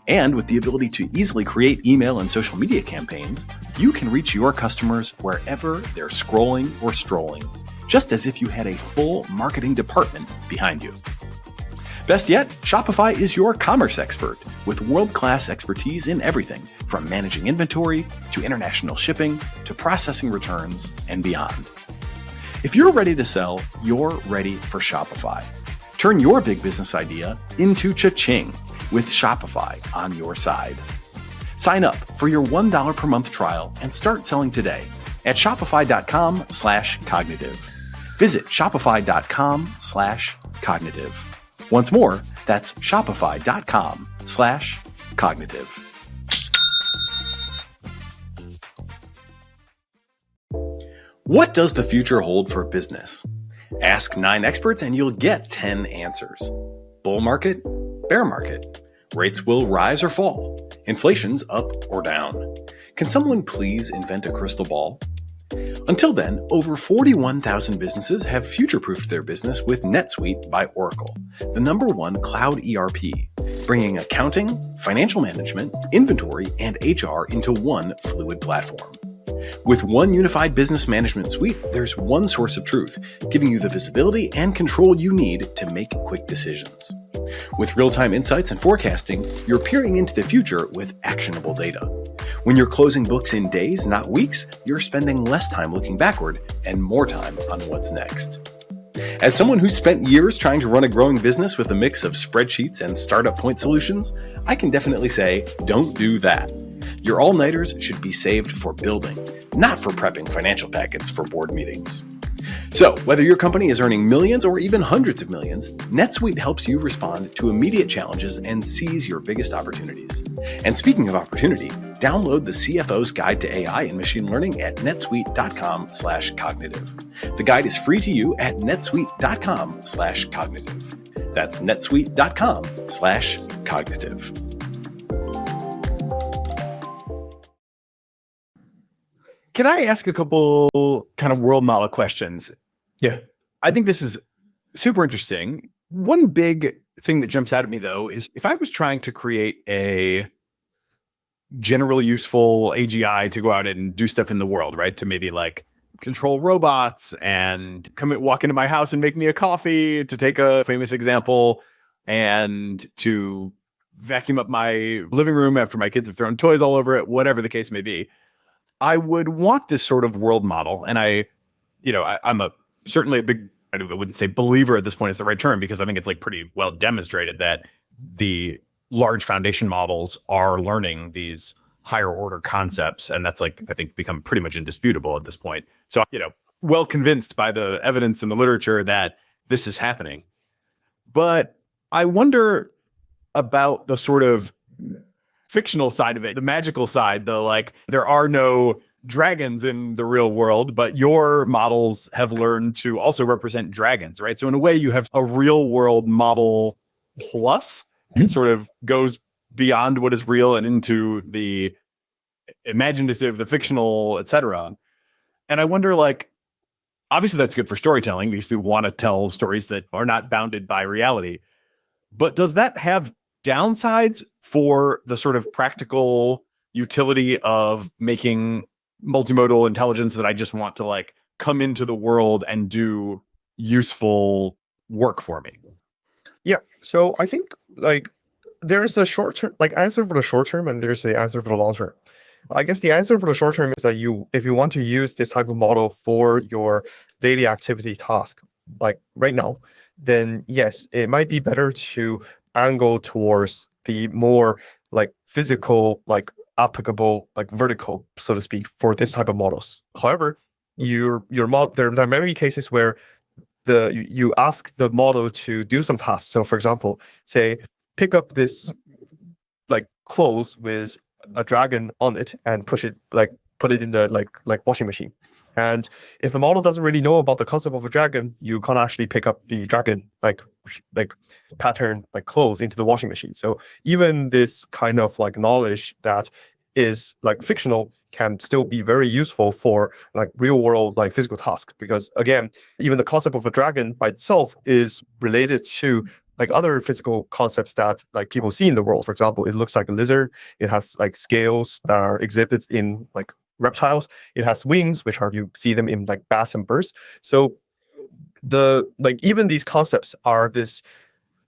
And with the ability to easily create email and social media campaigns, you can reach your customers wherever they're scrolling or strolling, just as if you had a full marketing department behind you. Best yet, Shopify is your commerce expert with world-class expertise in everything from managing inventory to international shipping to processing returns and beyond. If you're ready to sell, you're ready for Shopify. Turn your big business idea into cha-ching with Shopify on your side. Sign up for your $1 per month trial and start selling today at shopify.com/cognitive. Visit shopify.com/cognitive. Once more, that's shopify.com/cognitive. What does the future hold for business? Ask 9 experts and you'll get 10 answers. Bull market, bear market. Rates will rise or fall. Inflation's up or down. Can someone please invent a crystal ball? Until then, over 41,000 businesses have future-proofed their business with NetSuite by Oracle, the #1 cloud ERP, bringing accounting, financial management, inventory, and HR into one fluid platform. With one unified business management suite, there's one source of truth, giving you the visibility and control you need to make quick decisions. With real-time insights and forecasting, you're peering into the future with actionable data. When you're closing books in days, not weeks, you're spending less time looking backward and more time on what's next. As someone who's spent years trying to run a growing business with a mix of spreadsheets and startup point solutions, I can definitely say, don't do that. Your all-nighters should be saved for building, not for prepping financial packets for board meetings. So, whether your company is earning millions or even hundreds of millions, NetSuite helps you respond to immediate challenges and seize your biggest opportunities. And speaking of opportunity, download the CFO's Guide to AI and Machine Learning at netsuite.com/cognitive. The guide is free to you at netsuite.com/cognitive. That's netsuite.com/cognitive. Can I ask a couple kind of world model questions? Yeah. I think this is super interesting. One big thing that jumps out at me, though, is if I was trying to create a generally useful AGI to go out and do stuff in the world, right? To maybe like control robots and walk into my house and make me a coffee, to take a famous example, and to vacuum up my living room after my kids have thrown toys all over it, whatever the case may be. I would want this sort of world model. And I'm certainly a big, I wouldn't say believer at this point is the right term, because I think it's like pretty well demonstrated that the large foundation models are learning these higher order concepts. And that's like, I think, become pretty much indisputable at this point. So, well convinced by the evidence in the literature that this is happening. But I wonder about the sort of fictional side of it, the magical side, the like, there are no dragons in the real world, but your models have learned to also represent dragons, right? So in a way, you have a real world model plus. It sort of goes beyond what is real and into the imaginative, the fictional, etc. And I wonder, like, obviously that's good for storytelling because people want to tell stories that are not bounded by reality. But does that have downsides for the sort of practical utility of making multimodal intelligence that I just want to like come into the world and do useful work for me? Yeah. So I think like there's a short term answer for the short term and there's the answer for the long term. I guess the answer for the short term is that if you want to use this type of model for your daily activity task, like right now, then yes, it might be better to angle towards the more like physical, like applicable, like vertical, so to speak, for this type of models. However, your model, there are many cases where you ask the model to do some tasks. So for example, say pick up this like clothes with a dragon on it and put it in the like washing machine. And if the model doesn't really know about the concept of a dragon, you can't actually pick up the dragon like pattern like clothes into the washing machine. So even this kind of like knowledge that is like fictional can still be very useful for like real world like physical tasks, because again, even the concept of a dragon by itself is related to like other physical concepts that like people see in the world. For example, it looks like a lizard. It has like scales that are exhibited in like reptiles. It has wings, which are, you see them in like bats and birds. So even these concepts are this,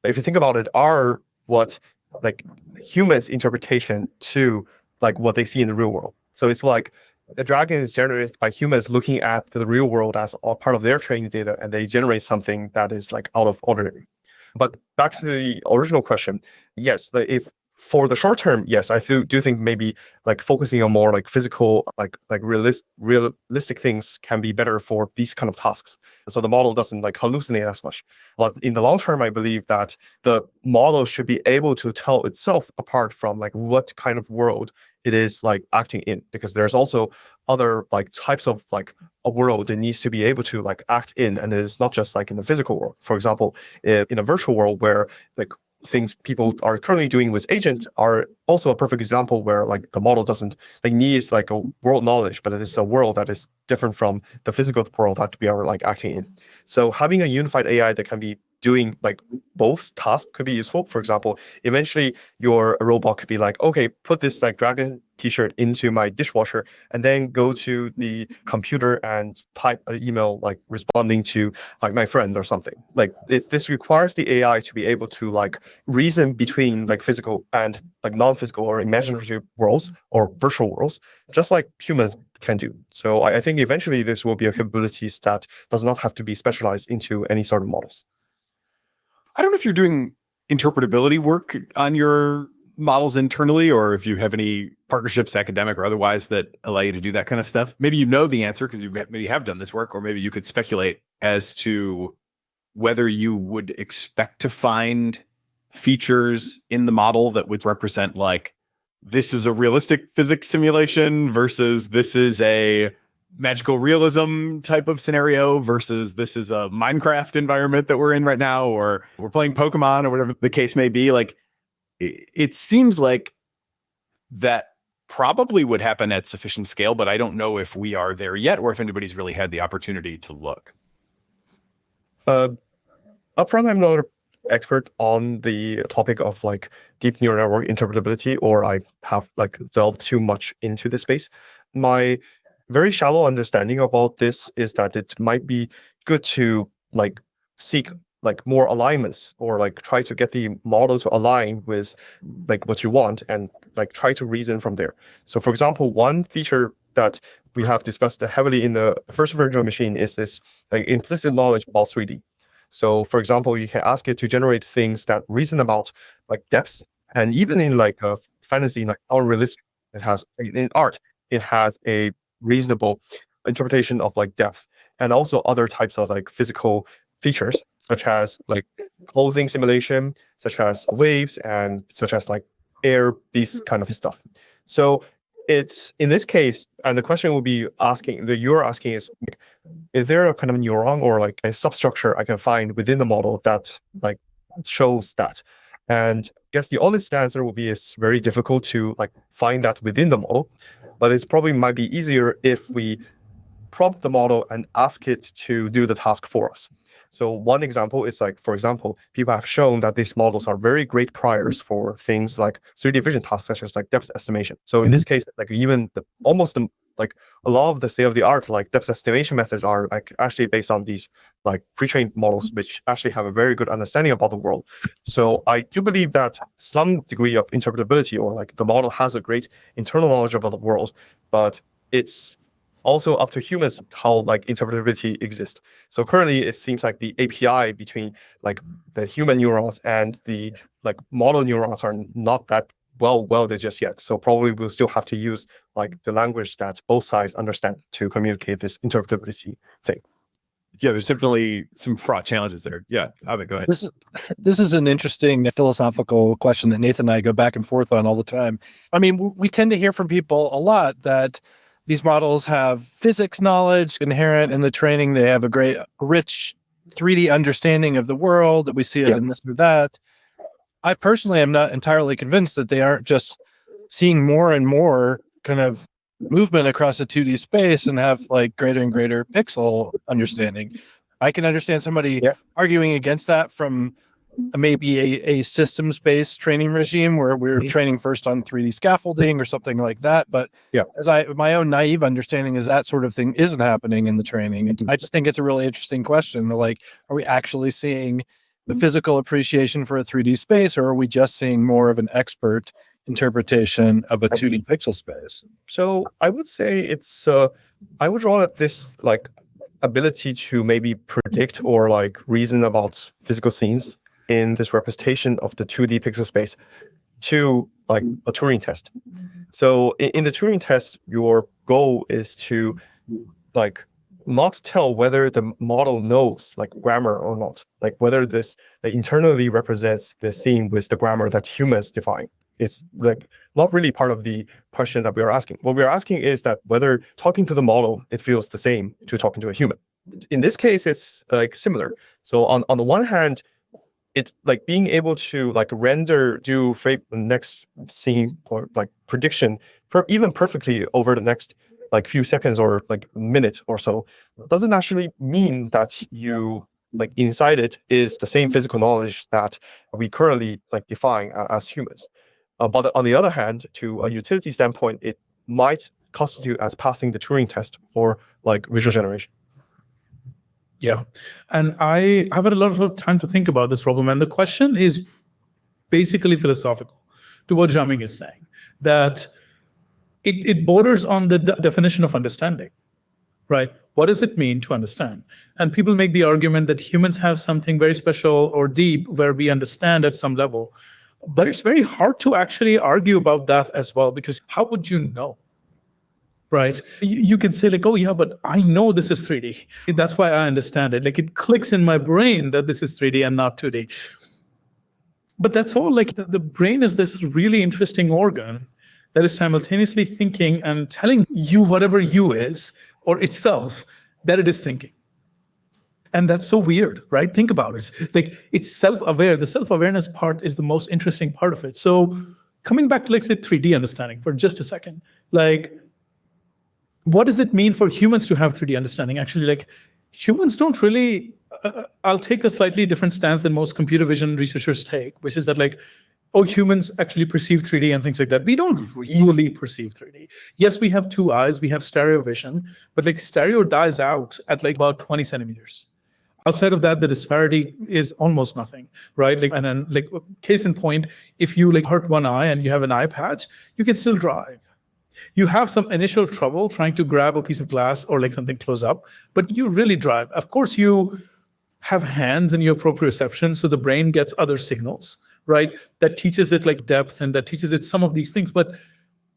if you think about it, are what like humans' interpretation to like what they see in the real world. So it's like the dragon is generated by humans looking at the real world as a part of their training data, and they generate something that is like out of ordinary. But back to the original question, yes, if for the short term, yes, I do think maybe like focusing on more like physical, like realistic things can be better for these kind of tasks. So the model doesn't like hallucinate as much. But in the long term, I believe that the model should be able to tell itself apart from like what kind of world it is like acting in, because there's also other like types of like a world it needs to be able to like act in, and it's not just like in the physical world. For example, in a virtual world where like things people are currently doing with agents are also a perfect example where like the model doesn't like needs like a world knowledge, but it is a world that is different from the physical world that we are like acting in. So having a unified AI that can be doing like both tasks could be useful. For example, eventually your robot could be like, okay, put this like dragon t-shirt into my dishwasher, and then go to the computer and type an email like responding to like my friend or something. Like this requires the AI to be able to like reason between like physical and like non-physical or imaginary worlds or virtual worlds, just like humans can do. So I think eventually this will be a capabilities that does not have to be specialized into any sort of models. I don't know if you're doing interpretability work on your models internally, or if you have any partnerships, academic or otherwise, that allow you to do that kind of stuff. Maybe you know the answer because you maybe have done this work, or maybe you could speculate as to whether you would expect to find features in the model that would represent like, this is a realistic physics simulation versus this is a magical realism type of scenario versus this is a Minecraft environment that we're in right now, or we're playing Pokemon or whatever the case may be. Like, it seems like that probably would happen at sufficient scale, but I don't know if we are there yet or if anybody's really had the opportunity to look. Upfront, I'm not an expert on the topic of like deep neural network interpretability, or I have like delved too much into this space. My very shallow understanding about this is that it might be good to like seek like more alignments, or like try to get the model to align with like what you want and like try to reason from there. So for example, one feature that we have discussed heavily in the first virtual machine is this like implicit knowledge about 3D. So for example, you can ask it to generate things that reason about like depths, and even in like a fantasy, like unrealistic, it has in art, it has a reasonable interpretation of like depth, and also other types of like physical features, such as like clothing simulation, such as waves, and such as like air, these kind of stuff. So it's in this case, and the question will be asking that you're asking is there a kind of neuron or like a substructure I can find within the model that like shows that? And I guess the honest answer will be it's very difficult to like find that within the model, but it's probably might be easier if we prompt the model and ask it to do the task for us. So one example is like, for example, people have shown that these models are very great priors for things like 3D vision tasks, such as like depth estimation. So in this case, like even like a lot of the state of the art, like depth estimation methods are like actually based on these like pre-trained models, which actually have a very good understanding about the world. So I do believe that some degree of interpretability, or like the model has a great internal knowledge about the world, but it's also up to humans how like interpretability exists. So currently it seems like the API between like the human neurons and the like model neurons are not that well welded just yet. So probably we'll still have to use like the language that both sides understand to communicate this interpretability thing. Yeah, there's definitely some fraught challenges there. Yeah, Amit, go ahead. This is an interesting philosophical question that Nathan and I go back and forth on all the time. I mean, we tend to hear from people a lot that these models have physics knowledge inherent in the training. They have a great, rich 3D understanding of the world, that we see it in this or that. I personally am not entirely convinced that they aren't just seeing more and more kind of movement across a 2D space and have like greater and greater pixel understanding. I can understand somebody arguing against that from maybe a systems-based training regime where we're training first on 3D scaffolding or something like that. But as my own naive understanding is that sort of thing isn't happening in the training. I just think it's a really interesting question. Like, are we actually seeing the physical appreciation for a 3D space, or are we just seeing more of an expert interpretation of a 2D pixel space? So I would say it's, I would draw at this like ability to maybe predict or like reason about physical scenes in this representation of the 2D pixel space to like a Turing test. So in the Turing test, your goal is to like not tell whether the model knows like grammar or not, like whether this internally represents the scene with the grammar that humans define. It's like not really part of the question that we are asking. What we are asking is that whether talking to the model, it feels the same to talking to a human. In this case, it's like similar. So on the one hand, it's like being able to like do the next scene or like prediction even perfectly over the next like few seconds or like minute or so doesn't actually mean that you like inside it is the same physical knowledge that we currently like define as humans. But on the other hand, to a utility standpoint, it might constitute as passing the Turing test for like visual generation. Yeah. And I've had a lot of time to think about this problem. And the question is basically philosophical to what Jiaming is saying, that it borders on the definition of understanding, right? What does it mean to understand? And people make the argument that humans have something very special or deep where we understand at some level, But it's very hard to actually argue about that as well, because how would you know? Right? You can say like, oh yeah, but I know this is 3D. That's why I understand it. Like it clicks in my brain that this is 3D and not 2D. But that's all. Like the brain is this really interesting organ that is simultaneously thinking and telling you whatever you is or itself that it is thinking. And that's so weird, right? Think about it. Like it's self-aware. The self-awareness part is the most interesting part of it. So coming back to like say 3D understanding for just a second, like what does it mean for humans to have 3D understanding? Actually, like humans don't really, I'll take a slightly different stance than most computer vision researchers take, which is that like, oh, humans actually perceive 3D and things like that. We don't really perceive 3D. Yes, we have two eyes, we have stereo vision, but like stereo dies out at like about 20 centimeters. Outside of that, the disparity is almost nothing, right? Like, and then like case in point, if you like hurt one eye and you have an eye patch, you can still drive. You have some initial trouble trying to grab a piece of glass or like something close up, but you really drive. Of course, you have hands and you have proprioception, so the brain gets other signals, right? That teaches it like depth and that teaches it some of these things. But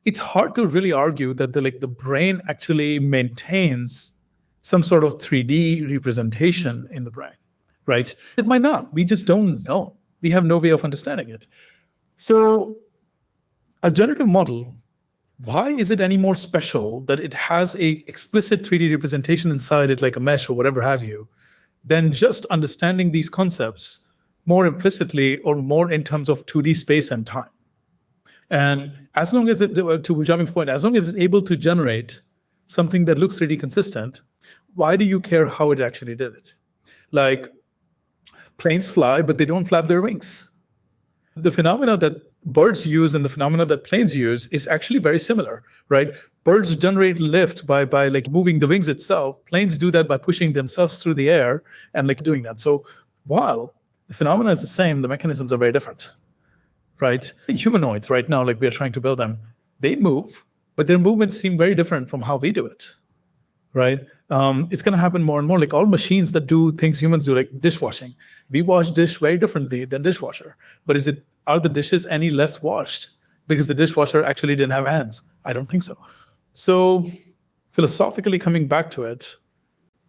it's hard to really argue that the brain actually maintains some sort of 3D representation in the brain, right? It might not. We just don't know. We have no way of understanding it. So a generative model, why is it any more special that it has a explicit 3D representation inside it, like a mesh or whatever have you, than just understanding these concepts more implicitly or more in terms of 2D space and time? And as long as it, to Jiaming's point, as long as it's able to generate something that looks 3D consistent, why do you care how it actually did it? Like planes fly, but they don't flap their wings. The phenomena that birds use and the phenomena that planes use is actually very similar, right? Birds generate lift by like moving the wings itself. Planes do that by pushing themselves through the air and like doing that. So while the phenomena is the same, the mechanisms are very different, right? Humanoids right now, like we are trying to build them, they move, but their movements seem very different from how we do it, right? It's going to happen more and more. Like all machines that do things humans do, like dishwashing. We wash dish very differently than dishwasher. But are the dishes any less washed because the dishwasher actually didn't have hands? I don't think so. So philosophically coming back to it,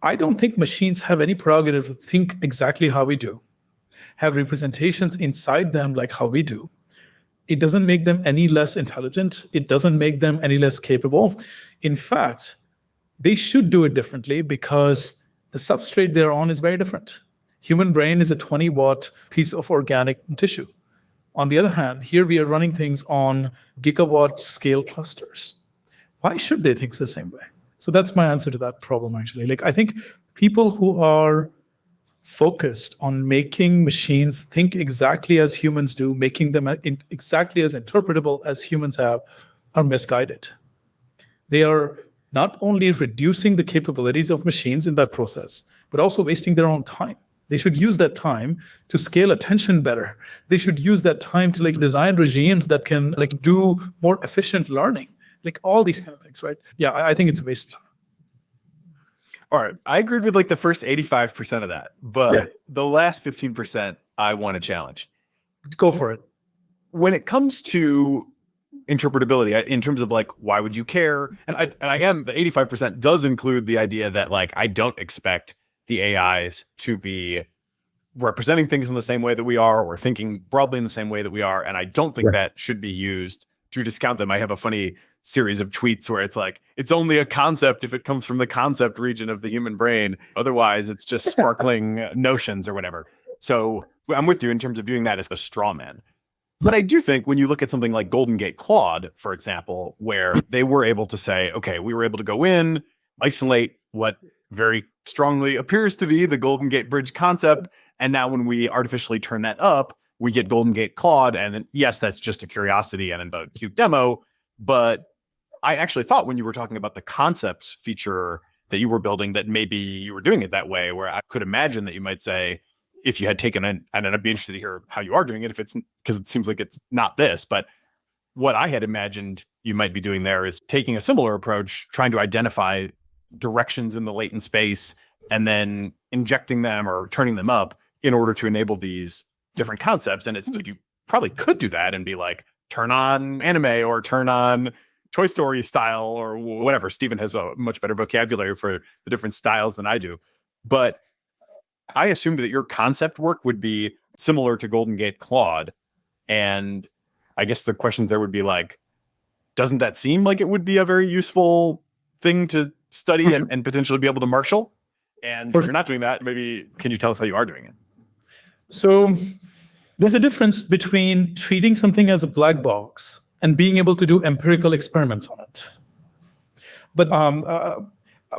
I don't think machines have any prerogative to think exactly how we do, have representations inside them like how we do. It doesn't make them any less intelligent. It doesn't make them any less capable. In fact, they should do it differently because the substrate they're on is very different. Human brain is a 20-watt piece of organic tissue. On the other hand, here we are running things on gigawatt scale clusters. Why should they think the same way? So that's my answer to that problem, actually. Like, I think people who are focused on making machines think exactly as humans do, making them exactly as interpretable as humans have, are misguided. They are not only reducing the capabilities of machines in that process, but also wasting their own time. They should use that time to scale attention better. They should use that time to like design regimes that can like do more efficient learning, like all these kind of things, right? Yeah, I think it's a waste of time. All right. I agreed with like the first 85% of that, but the last 15% I want to challenge. Go for it. When it comes to interpretability, in terms of like, why would you care? And I am, the 85% does include the idea that like, I don't expect the AIs to be representing things in the same way that we are, or thinking broadly in the same way that we are. And I don't think that should be used to discount them. I have a funny series of tweets where it's like, it's only a concept if it comes from the concept region of the human brain. Otherwise, it's just sparkling notions or whatever. So I'm with you in terms of viewing that as a straw man. But I do think when you look at something like Golden Gate Claude, for example, where they were able to say, okay, we were able to go in, isolate what very strongly appears to be the Golden Gate Bridge concept. And now when we artificially turn that up, we get Golden Gate Claude. And then, yes, that's just a curiosity and a cute demo. But I actually thought when you were talking about the concepts feature that you were building, that maybe you were doing it that way, where I could imagine that you might say, if you had taken in, and I'd be interested to hear how you are doing it, if it's, because it seems like it's not this, but what I had imagined you might be doing there is taking a similar approach, trying to identify directions in the latent space and then injecting them or turning them up in order to enable these different concepts. And it seems like you probably could do that and be like, turn on anime or turn on Toy Story style or whatever. Steven has a much better vocabulary for the different styles than I do. But I assumed that your concept work would be similar to Golden Gate Claude. And I guess the question there would be like, doesn't that seem like it would be a very useful thing to study and potentially be able to marshal? And if you're not doing that, maybe can you tell us how you are doing it? So there's a difference between treating something as a black box and being able to do empirical experiments on it. But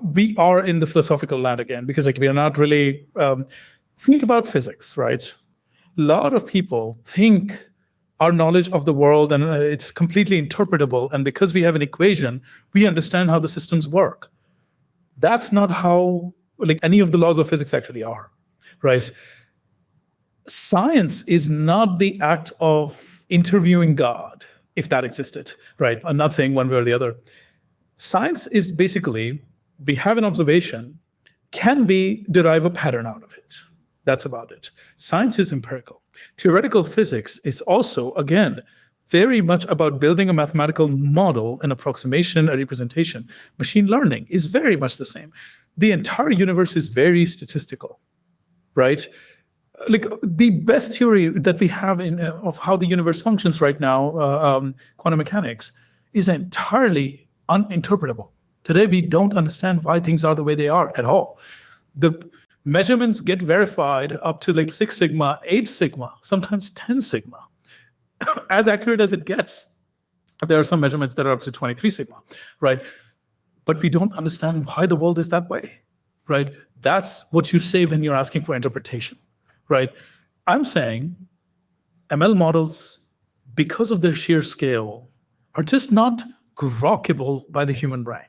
we are in the philosophical land again, because like we are not really, think about physics, right? A lot of people think our knowledge of the world and it's completely interpretable. And because we have an equation, we understand how the systems work. That's not how like any of the laws of physics actually are, right? Science is not the act of interviewing God, if that existed, right? I'm not saying one way or the other. Science is basically, we have an observation, can we derive a pattern out of it? That's about it. Science is empirical. Theoretical physics is also, again, very much about building a mathematical model, an approximation, a representation. Machine learning is very much the same. The entire universe is very statistical, right? Like the best theory that we have of how the universe functions right now, quantum mechanics, is entirely uninterpretable. Today, we don't understand why things are the way they are at all. The measurements get verified up to like 6 sigma, 8 sigma, sometimes 10 sigma. As accurate as it gets. There are some measurements that are up to 23 sigma, right? But we don't understand why the world is that way, right? That's what you say when you're asking for interpretation, right? I'm saying ML models, because of their sheer scale, are just not grokkable by the human brain.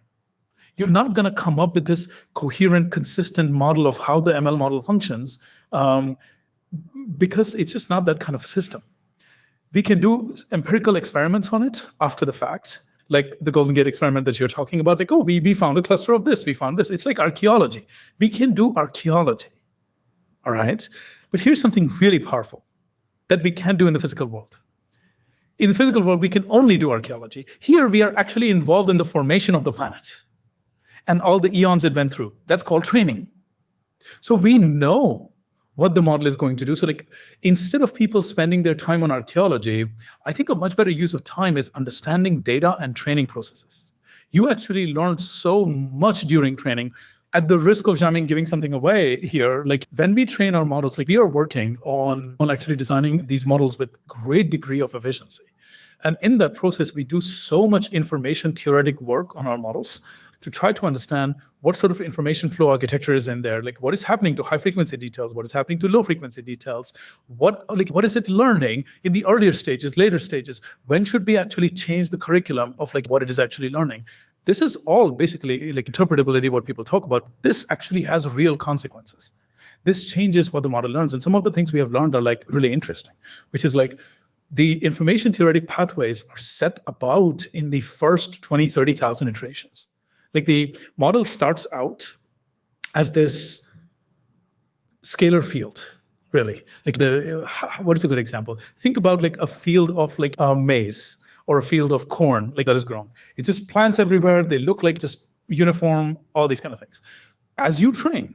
You're not going to come up with this coherent, consistent model of how the ML model functions because it's just not that kind of system. We can do empirical experiments on it after the fact, like the Golden Gate experiment that you're talking about. Like, oh, we found a cluster of this, we found this. It's like archaeology. We can do archaeology, all right? But here's something really powerful that we can't do in the physical world. In the physical world, we can only do archaeology. Here, we are actually involved in the formation of the planet and all the eons it went through. That's called training. So we know what the model is going to do. So like, instead of people spending their time on archaeology, I think a much better use of time is understanding data and training processes. You actually learn so much during training. At the risk of Jiaming giving something away here, like when we train our models, like we are working on actually designing these models with great degree of efficiency. And in that process, we do so much information theoretic work on our models to try to understand what sort of information flow architecture is in there, like what is happening to high frequency details, what is happening to low frequency details, what is it learning in the earlier stages, later stages, when should we actually change the curriculum of like what it is actually learning. This is all basically like interpretability, what people talk about. This actually has real consequences. This changes what the model learns. And some of the things we have learned are like really interesting, which is like the information theoretic pathways are set about in the first 20, 30,000 iterations. Like the model starts out as this scalar field, really. Like what is a good example? Think about like a field of like a maize or a field of corn, like that is grown. It's just plants everywhere. They look like just uniform, all these kind of things. As you train,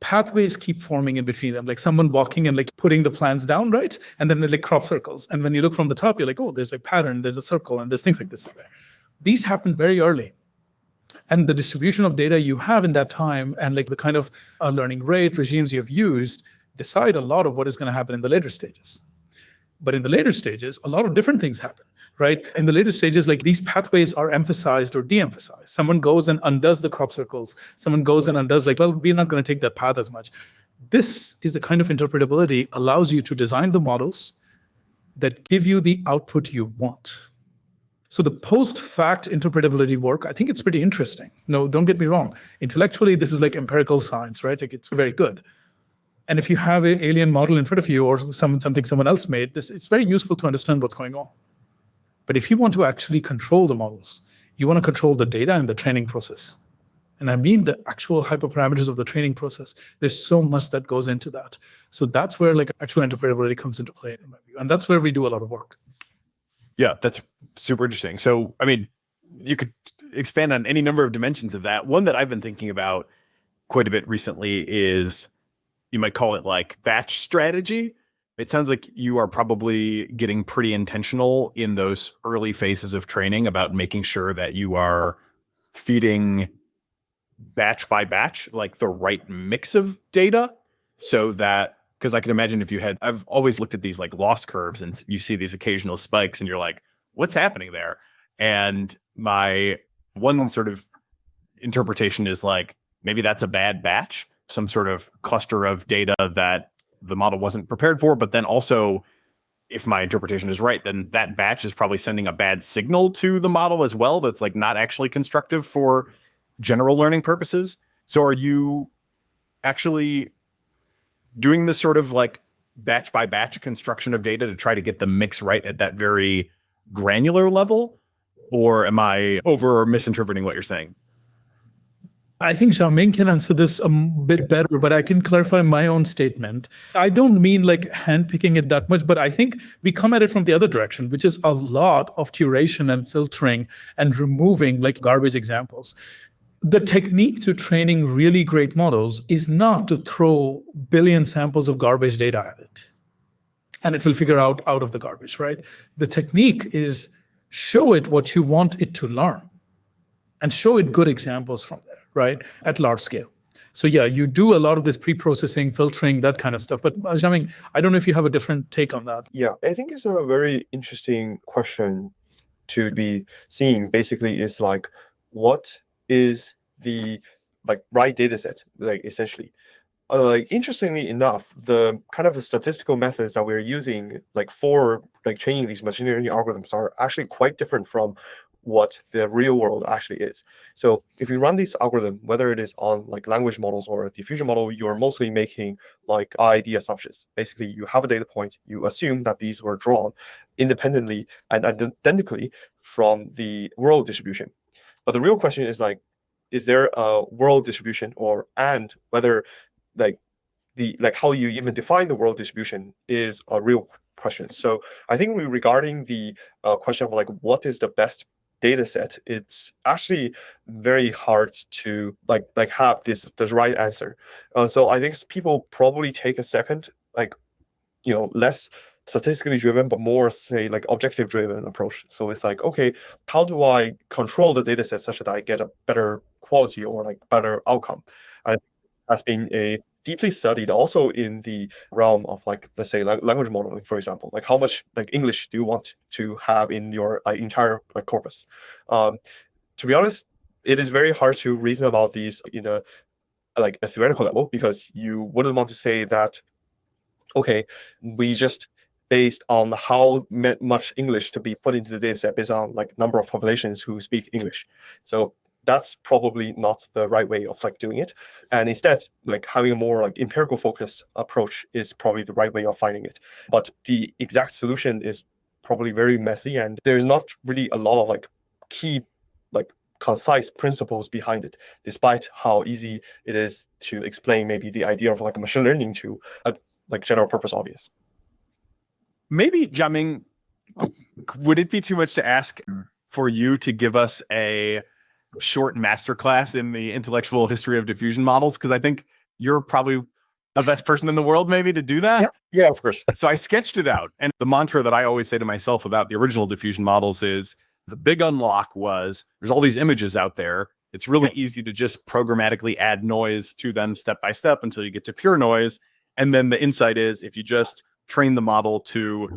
pathways keep forming in between them, like someone walking and like putting the plants down, right? And then like crop circles. And when you look from the top, you're like, oh, there's a pattern, there's a circle, and there's things like this. These happen very early. And the distribution of data you have in that time and like the kind of learning rate regimes you have used decide a lot of what is going to happen in the later stages. But in the later stages, a lot of different things happen, right? In the later stages, like these pathways are emphasized or de-emphasized. Someone goes and undoes the crop circles. Someone goes and undoes like, well, we're not going to take that path as much. This is the kind of interpretability allows you to design the models that give you the output you want. So the post-fact interpretability work, I think it's pretty interesting. No, don't get me wrong. Intellectually, this is like empirical science, right? Like it's very good. And if you have an alien model in front of you or something someone else made, it's very useful to understand what's going on. But if you want to actually control the models, you want to control the data and the training process. And I mean the actual hyperparameters of the training process. There's so much that goes into that. So that's where like actual interpretability comes into play, in my view. And that's where we do a lot of work. Yeah, that's super interesting. So, I mean, you could expand on any number of dimensions of that. One that I've been thinking about quite a bit recently is, you might call it like batch strategy. It sounds like you are probably getting pretty intentional in those early phases of training about making sure that you are feeding batch by batch, like the right mix of data, so that, because I can imagine if you had, I've always looked at these like loss curves and you see these occasional spikes and you're like, what's happening there? And my one sort of interpretation is like, maybe that's a bad batch, some sort of cluster of data that the model wasn't prepared for. But then also, if my interpretation is right, then that batch is probably sending a bad signal to the model as well. That's like not actually constructive for general learning purposes. So are you actually doing this sort of like batch by batch construction of data to try to get the mix right at that very granular level? Or am I over or misinterpreting what you're saying? I think Jiaming can answer this a bit better, but I can clarify my own statement. I don't mean like handpicking it that much, but I think we come at it from the other direction, which is a lot of curation and filtering and removing like garbage examples. The technique to training really great models is not to throw billion samples of garbage data at it and it will figure out of the garbage, right? The technique is show it what you want it to learn and show it good examples from there, right? At large scale. So yeah, you do a lot of this pre-processing, filtering, that kind of stuff. But Jiaming, I don't know if you have a different take on that. Yeah, I think it's a very interesting question to be seeing. Basically, is like, what is the like right data set, like essentially. Like interestingly enough, the kind of the statistical methods that we're using like for like training these machine learning algorithms are actually quite different from what the real world actually is. So if you run this algorithm, whether it is on like language models or a diffusion model, you're mostly making like ID assumptions. Basically, you have a data point, you assume that these were drawn independently and identically from the world distribution. But the real question is like, is there a world distribution, or and whether like the like how you even define the world distribution is a real question. So I think regarding the question of like what is the best data set, it's actually very hard to like have this right answer. So I think people probably take a second, like, you know, less statistically driven, but more say like objective driven approach. So it's like, okay, how do I control the data set such that I get a better quality or like better outcome? And that's been a deeply studied also in the realm of like, let's say language modeling, for example, like how much like English do you want to have in your entire like corpus? To be honest, it is very hard to reason about these in a like a theoretical level, because you wouldn't want to say that, okay, we just based on how much English to be put into the data set based on like number of populations who speak English. So that's probably not the right way of like doing it. And instead, like having a more like empirical focused approach is probably the right way of finding it. But the exact solution is probably very messy, and there's not really a lot of like key, like concise principles behind it, despite how easy it is to explain maybe the idea of like machine learning to a like general purpose obvious. Maybe, Jiaming, would it be too much to ask for you to give us a short masterclass in the intellectual history of diffusion models? Because I think you're probably the best person in the world maybe to do that. Yeah, of course. So I sketched it out. And the mantra that I always say to myself about the original diffusion models is the big unlock was there's all these images out there. It's really easy to just programmatically add noise to them step by step until you get to pure noise. And then the insight is if you just train the model to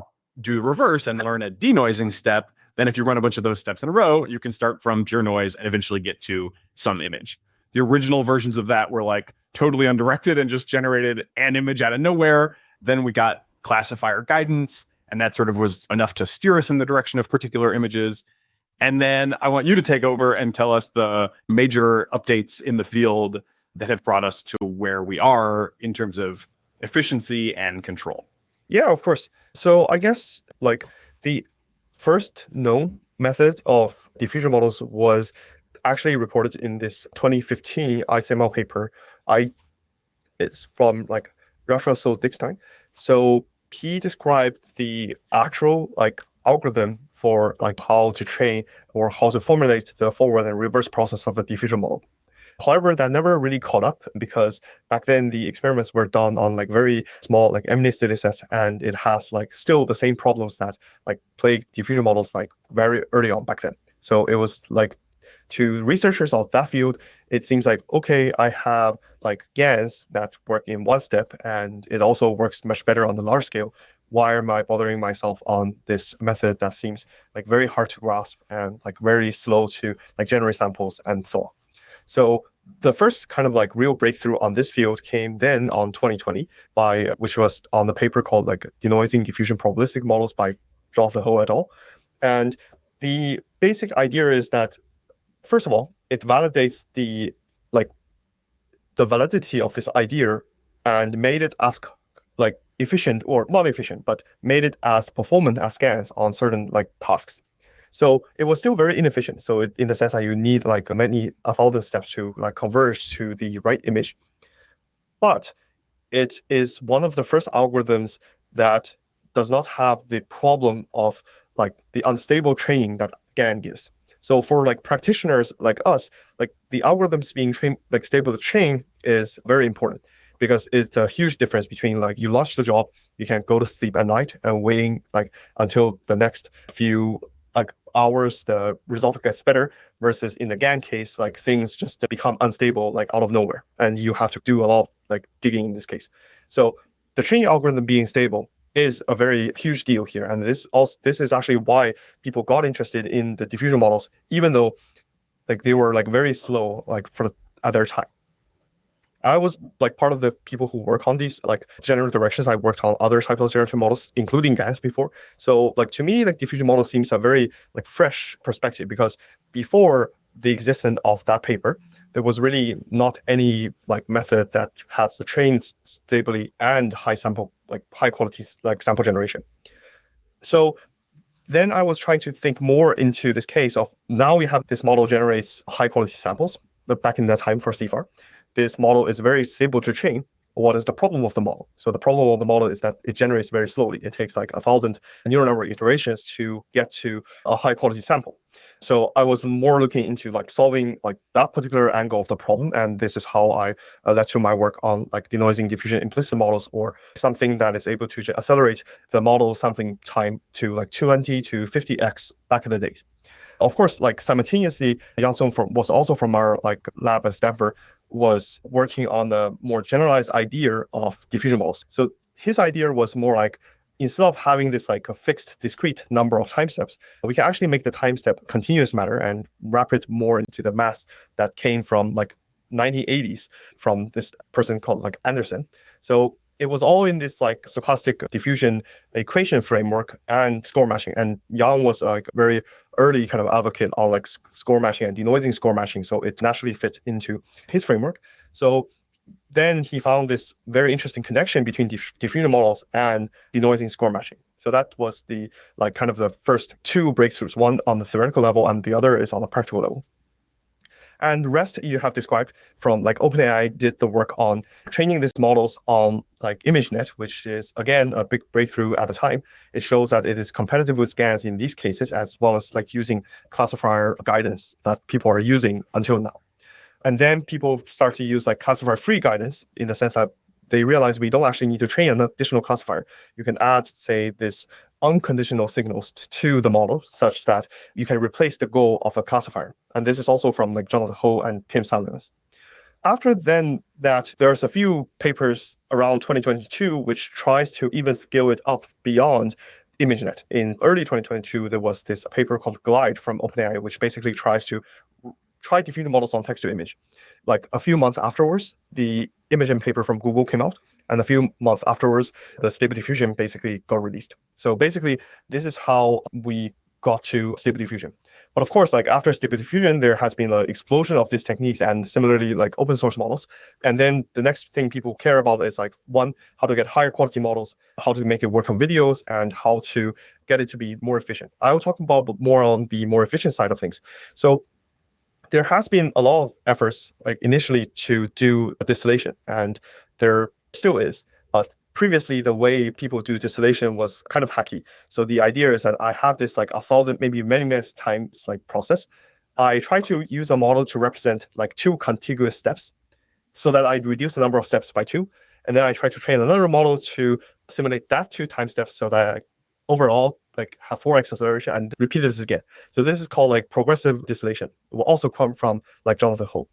do the reverse and learn a denoising step, then if you run a bunch of those steps in a row, you can start from pure noise and eventually get to some image. The original versions of that were like totally undirected and just generated an image out of nowhere. Then we got classifier guidance, and that sort of was enough to steer us in the direction of particular images. And then I want you to take over and tell us the major updates in the field that have brought us to where we are in terms of efficiency and control. Yeah, of course. So I guess like the first known method of diffusion models was actually reported in this 2015 ICML paper. It's from like Russell Dickstein. So he described the actual like algorithm for like how to train or how to formulate the forward and reverse process of a diffusion model. However, that never really caught up because back then the experiments were done on like very small like MNIST data sets, and it has like still the same problems that like plagued diffusion models like very early on back then. So it was like, to researchers of that field, it seems like, okay, I have like GANs that work in one step and it also works much better on the large scale. Why am I bothering myself on this method that seems like very hard to grasp and like very slow to like generate samples and so on? So the first kind of like real breakthrough on this field came then on 2020 which was on the paper called like Denoising Diffusion Probabilistic Models by Jonathan Ho et al. And the basic idea is that, first of all, it validates the validity of this idea and made it as like efficient, or not efficient, but made it as performant as GANs on certain like tasks. So it was still very inefficient. So in the sense that you need like many 1,000 steps to like converge to the right image. But it is one of the first algorithms that does not have the problem of like the unstable training that GAN gives. So for like practitioners like us, like the algorithms being trained like stable to train is very important, because it's a huge difference between like you launch the job, you can go to sleep at night and waiting like until the next few like hours the result gets better, versus in the GAN case, like things just become unstable like out of nowhere and you have to do a lot of like digging in this case. So the training algorithm being stable is a very huge deal here, and this is actually why people got interested in the diffusion models, even though like they were like very slow like at their time. I was like part of the people who work on these like general directions. I worked on other types of generative models, including GANs before. So like to me, like diffusion model seems a very like fresh perspective, because before the existence of that paper, there was really not any like method that has the train stably and high quality like sample generation. So then I was trying to think more into this case of, now we have this model generates high quality samples, but back in that time for CFAR, this model is very stable to train. What is the problem of the model? So the problem of the model is that it generates very slowly. It takes like 1,000 neural network iterations to get to a high quality sample. So I was more looking into like solving like that particular angle of the problem. And this is how I led to my work on like denoising diffusion implicit models, or something that is able to accelerate the model sampling time to like 20 to 50x back in the days. Of course, like simultaneously, Yang Song was also from our like lab at Stanford, was working on the more generalized idea of diffusion models. So his idea was more like, instead of having this like a fixed discrete number of time steps, we can actually make the time step continuous matter and wrap it more into the math that came from like 1980s from this person called like Anderson. So it was all in this like stochastic diffusion equation framework and score matching. And Yang was like very early kind of advocate on like score matching and denoising score matching. So it naturally fit into his framework. So then he found this very interesting connection between diffusion models and denoising score matching. So that was the like kind of the first two breakthroughs, one on the theoretical level and the other is on the practical level. And the rest you have described from like OpenAI did the work on training these models on like ImageNet, which is again a big breakthrough at the time. It shows that it is competitive with GANs in these cases, as well as like using classifier guidance that people are using until now. And then people start to use like classifier free guidance, in the sense that they realize we don't actually need to train an additional classifier. You can add, say, this unconditional signals to the model such that you can replace the goal of a classifier. And this is also from like Jonathan Ho and Tim Salinas. After then that, there's a few papers around 2022 which tries to even scale it up beyond ImageNet. In early 2022, there was this paper called Glide from OpenAI, which basically tries to try diffusion models on text to image. Like a few months afterwards, the ImageN paper from Google came out, and a few months afterwards, the Stable Diffusion basically got released. So basically, this is how we got to Stable Diffusion. But of course, like after Stable Diffusion, there has been an explosion of these techniques, and similarly, like open source models. And then the next thing people care about is like, one, how to get higher quality models, how to make it work on videos, and how to get it to be more efficient. I will talk about more on the more efficient side of things. So there has been a lot of efforts like initially to do a distillation, and there still is. But previously, the way people do distillation was kind of hacky. So the idea is that I have this like 1,000, maybe many times like process. I try to use a model to represent like 2 contiguous steps so that I reduce the number of steps by 2. And then I try to train another model to simulate that 2 time steps so that I overall like have 4x acceleration and repeat this again. So this is called like progressive distillation. It will also come from like Jonathan Ho.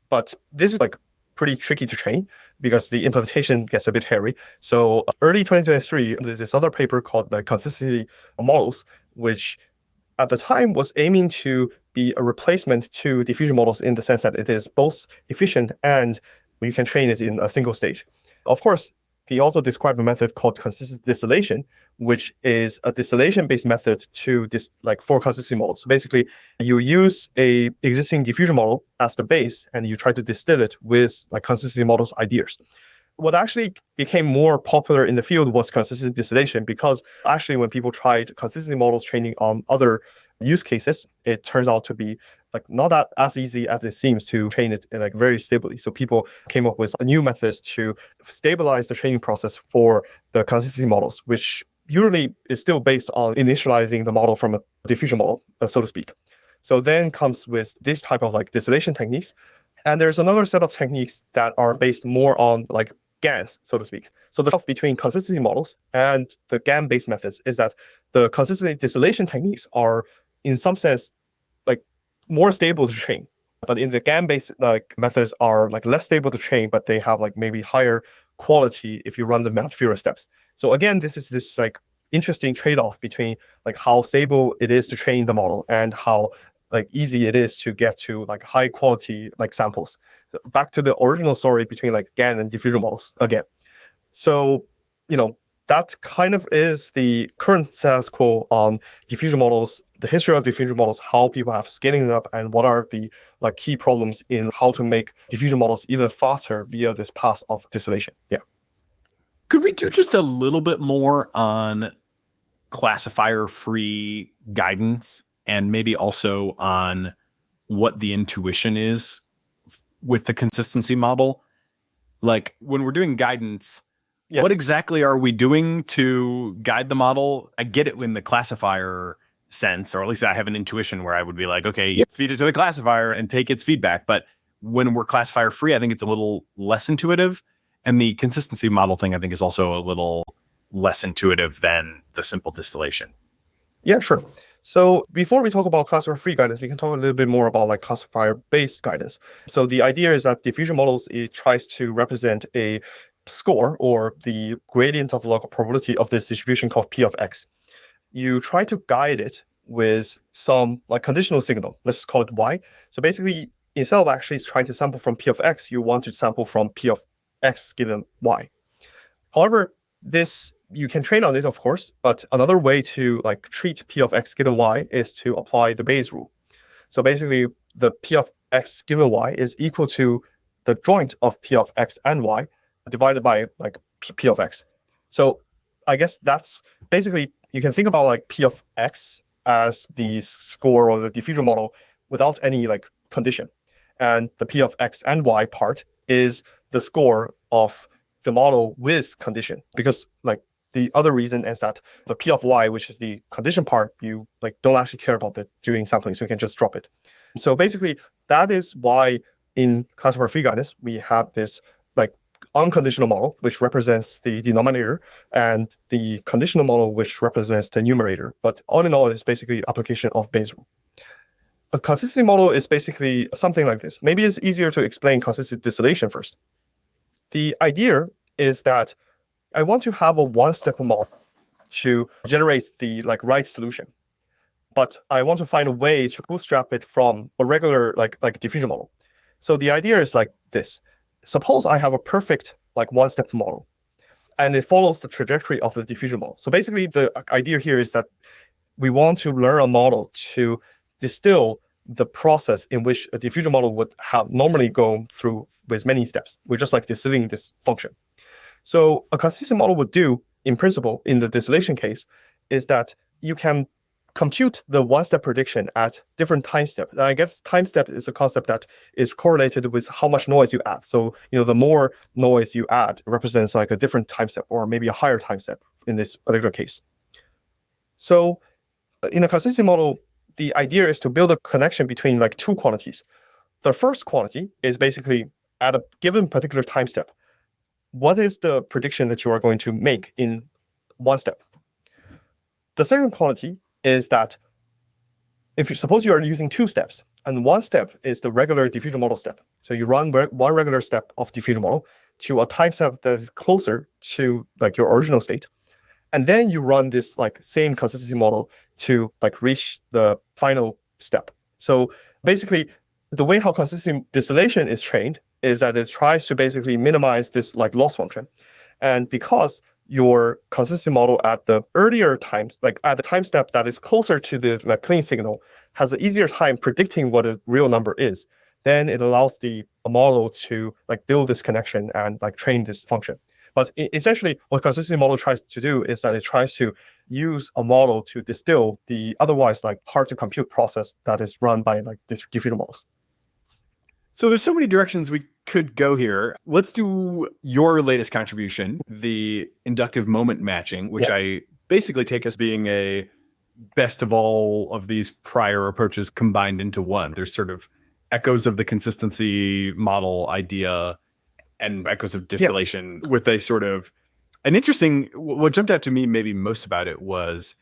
But this is like pretty tricky to train because the implementation gets a bit hairy. So early 2023, there's this other paper called the consistency models, which at the time was aiming to be a replacement to diffusion models in the sense that it is both efficient and you can train it in a single stage. Of course, he also described a method called consistent distillation, which is a distillation-based method to for consistency models. So basically, you use a existing diffusion model as the base, and you try to distill it with like consistency models ideas. What actually became more popular in the field was consistent distillation, because actually when people tried consistency models training on other use cases, it turns out to be like not that as easy as it seems to train it like very stably. So people came up with new methods to stabilize the training process for the consistency models, which usually is still based on initializing the model from a diffusion model, so to speak. So then comes with this type of like distillation techniques. And there's another set of techniques that are based more on like GANs, so to speak. So the difference between consistency models and the GAN-based methods is that the consistency distillation techniques are in some sense like more stable to train, but in the GAN-based like methods are like less stable to train, but they have like maybe higher quality if you run them at fewer steps. So again, this is this like interesting trade-off between like how stable it is to train the model and how like easy it is to get to like high quality like samples. So back to the original story between like GAN and diffusion models again. So, that kind of is the current status quo on diffusion models, the history of diffusion models, how people have scaling it up, and what are the like key problems in how to make diffusion models even faster via this path of distillation. Yeah. Could we do just a little bit more on classifier-free guidance, and maybe also on what the intuition is with the consistency model? Like when we're doing guidance, what exactly are we doing to guide the model? I get it in the classifier sense, or at least I have an intuition where I would be like, okay, feed it to the classifier and take its feedback. But when we're classifier free, I think it's a little less intuitive. And the consistency model thing, I think, is also a little less intuitive than the simple distillation. Yeah, sure. So before we talk about classifier-free guidance, we can talk a little bit more about like classifier-based guidance. So the idea is that diffusion models, it tries to represent a score or the gradient of log probability of this distribution called P of X. You try to guide it with some like conditional signal. Let's call it Y. So basically, instead of actually trying to sample from P of X, you want to sample from P of X given Y. However, this you can train on this, of course, but another way to like treat P of X given Y is to apply the Bayes rule. So basically, the P of X given Y is equal to the joint of P of X and Y divided by like P of X. So I guess that's basically, you can think about like P of X as the score or the diffusion model without any like condition. And the P of X and Y part is the score of the model with condition, because like the other reason is that the P of Y, which is the condition part, you like don't actually care about it during sampling, so you can just drop it. So basically, that is why in classifier free guidance, we have this like unconditional model, which represents the denominator, and the conditional model, which represents the numerator. But all in all, it's basically application of Bayes rule. A consistency model is basically something like this. Maybe it's easier to explain consistent distillation first. The idea is that I want to have a one-step model to generate the like right solution, but I want to find a way to bootstrap it from a regular like diffusion model. So the idea is like this. Suppose I have a perfect like one-step model, and it follows the trajectory of the diffusion model. So basically, the idea here is that we want to learn a model to distill the process in which a diffusion model would have normally gone through with many steps. We're just like distilling this function. So a consistent model would do, in principle, in the distillation case, is that you can compute the one-step prediction at different time steps. And I guess time step is a concept that is correlated with how much noise you add. So, the more noise you add represents like a different time step or maybe a higher time step in this particular case. So in a consistency model, the idea is to build a connection between like two quantities. The first quantity is basically at a given particular time step, what is the prediction that you are going to make in one step? The second quantity is that if you suppose you are using two steps, and one step is the regular diffusion model step. So you run one regular step of diffusion model to a time step that is closer to like your original state. And then you run this like same consistency model to like reach the final step. So basically, the way how consistency distillation is trained is that it tries to basically minimize this like loss function. And because your consistency model at the earlier time, like at the time step that is closer to the like clean signal, has an easier time predicting what a real number is, then it allows the model to like build this connection and like train this function. But essentially, what consistency model tries to do is that it tries to use a model to distill the otherwise like hard to compute process that is run by like diffusion models. So there's so many directions we could go here. Let's do your latest contribution, the inductive moment matching, which I basically take as being a best of all of these prior approaches combined into one. There's sort of echoes of the consistency model idea and echoes of distillation with a sort of an interesting, what jumped out to me maybe most about it was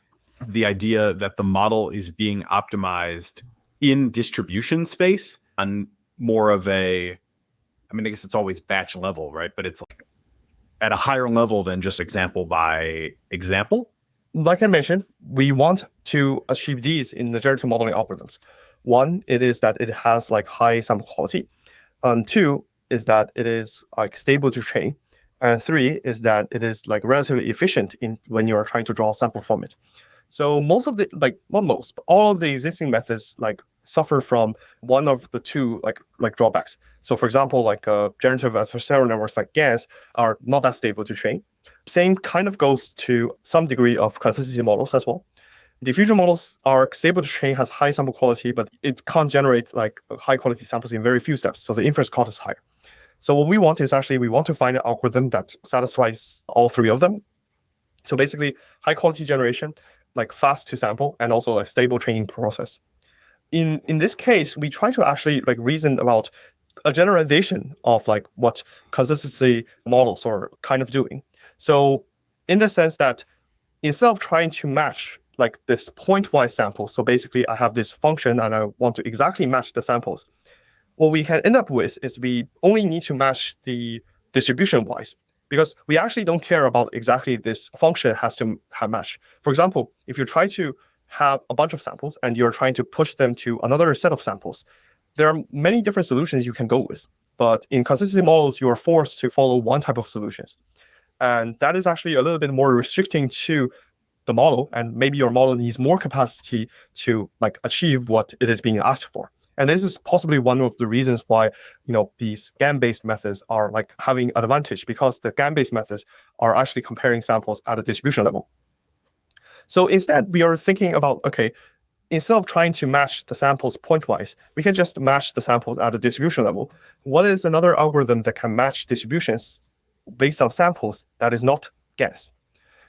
the idea that the model is being optimized in distribution space on more of a, I mean, I guess it's always batch level, right? But it's like at a higher level than just example by example. Like I mentioned, we want to achieve these in the generative modeling algorithms. One, it is that it has like high sample quality. Two is that it is like stable to train. And three is that it is like relatively efficient in when you are trying to draw a sample from it. So most of the, like not most, but all of the existing methods like suffer from one of the two like drawbacks. So for example, like generative adversarial networks like GANs are not that stable to train. Same kind of goes to some degree of consistency models as well. Diffusion models are stable to train, has high sample quality, but it can't generate like high quality samples in very few steps. So the inference cost is higher. So what we want is actually, we want to find an algorithm that satisfies all three of them. So basically high quality generation, like fast to sample, and also a stable training process. In this case, we try to actually like reason about a generalization of like what consistency models are kind of doing. So in the sense that instead of trying to match like this pointwise sample, so basically I have this function and I want to exactly match the samples, what we can end up with is we only need to match the distribution wise, because we actually don't care about exactly this function has to have match. For example, if you try to have a bunch of samples and you're trying to push them to another set of samples, there are many different solutions you can go with. But in consistency models, you are forced to follow one type of solutions. And that is actually a little bit more restricting to the model. And maybe your model needs more capacity to like achieve what it is being asked for. And this is possibly one of the reasons why, these GAN-based methods are like having an advantage, because the GAN-based methods are actually comparing samples at a distribution level. So instead, we are thinking about, okay, instead of trying to match the samples pointwise, we can just match the samples at a distribution level. What is another algorithm that can match distributions based on samples that is not GANs?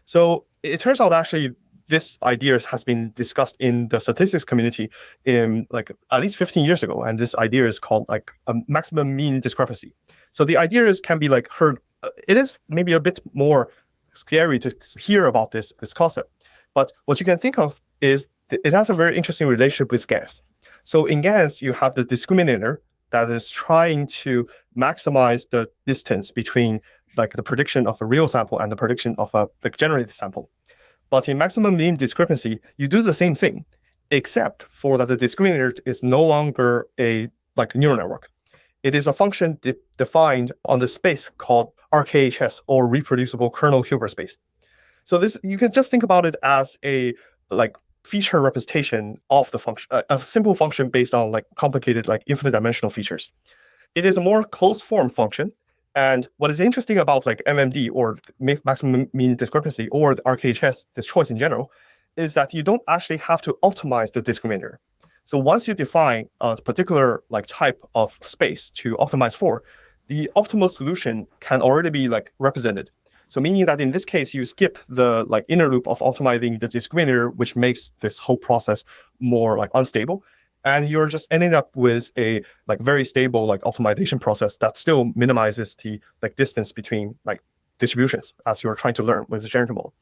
So it turns out actually this idea has been discussed in the statistics community in like at least 15 years ago. And this idea is called like a maximum mean discrepancy. So the idea can be like heard. It is maybe a bit more scary to hear about this concept. But what you can think of is it has a very interesting relationship with GANs. So in GANs, you have the discriminator that is trying to maximize the distance between like the prediction of a real sample and the prediction of the generated sample. But in maximum mean discrepancy, you do the same thing, except for that the discriminator is no longer a like neural network. It is a function defined on the space called RKHS, or reproducible kernel Hilbert space. So this, you can just think about it as a like feature representation of the function, a simple function based on like complicated like infinite dimensional features. It is a more closed form function. And what is interesting about like MMD or maximum mean discrepancy or the RKHS, this choice in general, is that you don't actually have to optimize the discriminator. So once you define a particular type of space to optimize for, the optimal solution can already be represented. So meaning that in this case, you skip the inner loop of optimizing the discriminator, which makes this whole process more unstable. And you're just ending up with a very stable optimization process that still minimizes the distance between distributions as you're trying to learn with the generative model.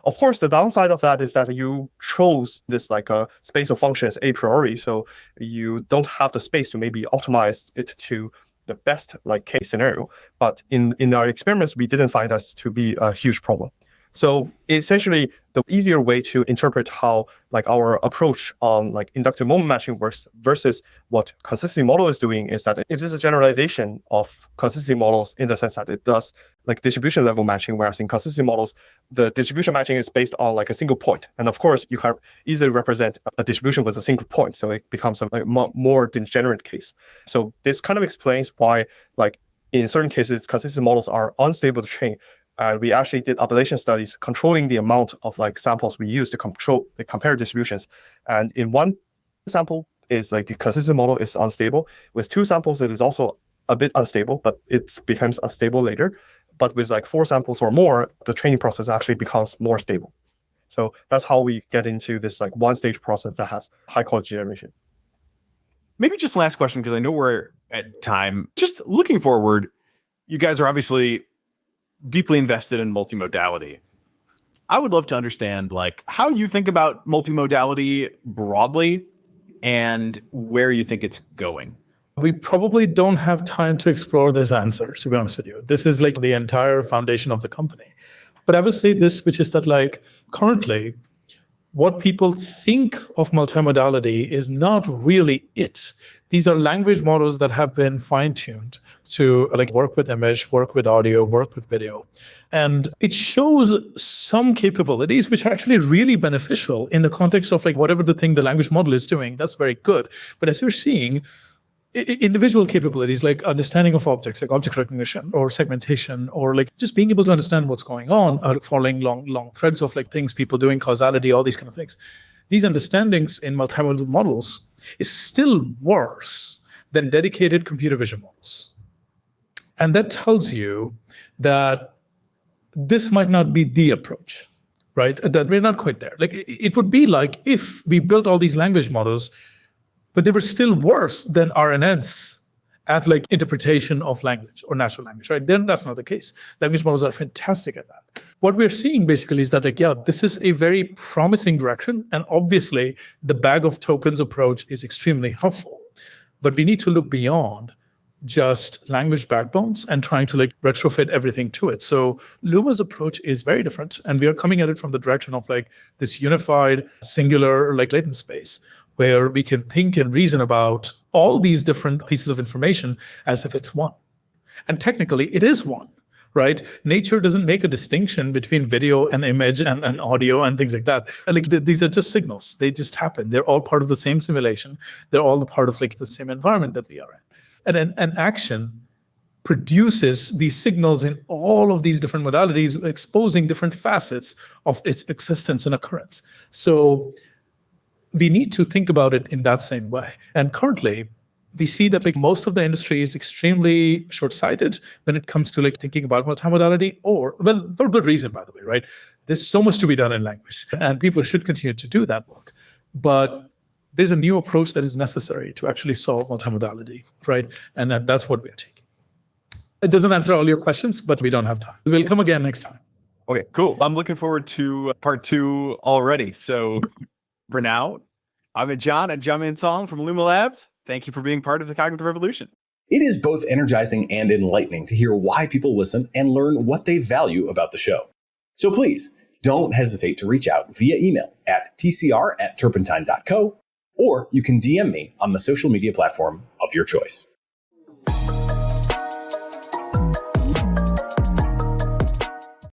Of course, the downside of that is that you chose this a space of functions a priori, so you don't have the space to maybe optimize it to the best case scenario. But in our experiments, we didn't find that to be a huge problem. So essentially, the easier way to interpret how our approach on inductive moment matching works versus what consistency model is doing is that it is a generalization of consistency models in the sense that it does distribution level matching, whereas in consistency models, the distribution matching is based on a single point. And of course, you can easily represent a distribution with a single point, so it becomes a more degenerate case. So this kind of explains why in certain cases, consistency models are unstable to train. And we actually did ablation studies controlling the amount of samples we use to compare distributions. And in one sample is the consistency model is unstable. With two samples, it is also a bit unstable, but it becomes unstable later. But with 4 samples or more, the training process actually becomes more stable. So that's how we get into this one-stage process that has high quality generation. Maybe just last question, because I know we're at time. Just looking forward, you guys are obviously deeply invested in multimodality. I would love to understand how you think about multimodality broadly and where you think it's going. We probably don't have time to explore this answer, to be honest with you. This is the entire foundation of the company. But I will say this, which is that currently, what people think of multimodality is not really it. These are language models that have been fine-tuned to work with image, work with audio, work with video. And it shows some capabilities which are actually really beneficial in the context of whatever the thing the language model is doing. That's very good. But as you're seeing, individual capabilities like understanding of objects, like object recognition or segmentation, or just being able to understand what's going on, following long threads of things people doing, causality, all these kind of things. These understandings in multimodal models is still worse than dedicated computer vision models. And that tells you that this might not be the approach, right? That we're not quite there. It would be if we built all these language models, but they were still worse than RNNs at interpretation of language or natural language, right? Then that's not the case. Language models are fantastic at that. What we're seeing basically is that this is a very promising direction. And obviously the bag of tokens approach is extremely helpful, but we need to look beyond just language backbones and trying to retrofit everything to it. So Luma's approach is very different. And we are coming at it from the direction of this unified, singular, latent space where we can think and reason about all these different pieces of information as if it's one. And technically, it is one, right? Nature doesn't make a distinction between video and image and audio and things like that. These are just signals. They just happen. They're all part of the same simulation. They're all part of the same environment that we are in. And an action produces these signals in all of these different modalities, exposing different facets of its existence and occurrence. So we need to think about it in that same way. And currently, we see that most of the industry is extremely short-sighted when it comes to thinking about multimodality, or, well, for good reason, by the way, right? There's so much to be done in language, and people should continue to do that work. But there's a new approach that is necessary to actually solve multimodality, right? And that's what we are taking. It doesn't answer all your questions, but we don't have time. We'll come again next time. Okay, cool. I'm looking forward to part 2 already. So for now, Amit Jain and Jiaming Song from Luma Labs, thank you for being part of the cognitive revolution. It is both energizing and enlightening to hear why people listen and learn what they value about the show. So please, don't hesitate to reach out via email at tcr@turpentine.co, or you can DM me on the social media platform of your choice.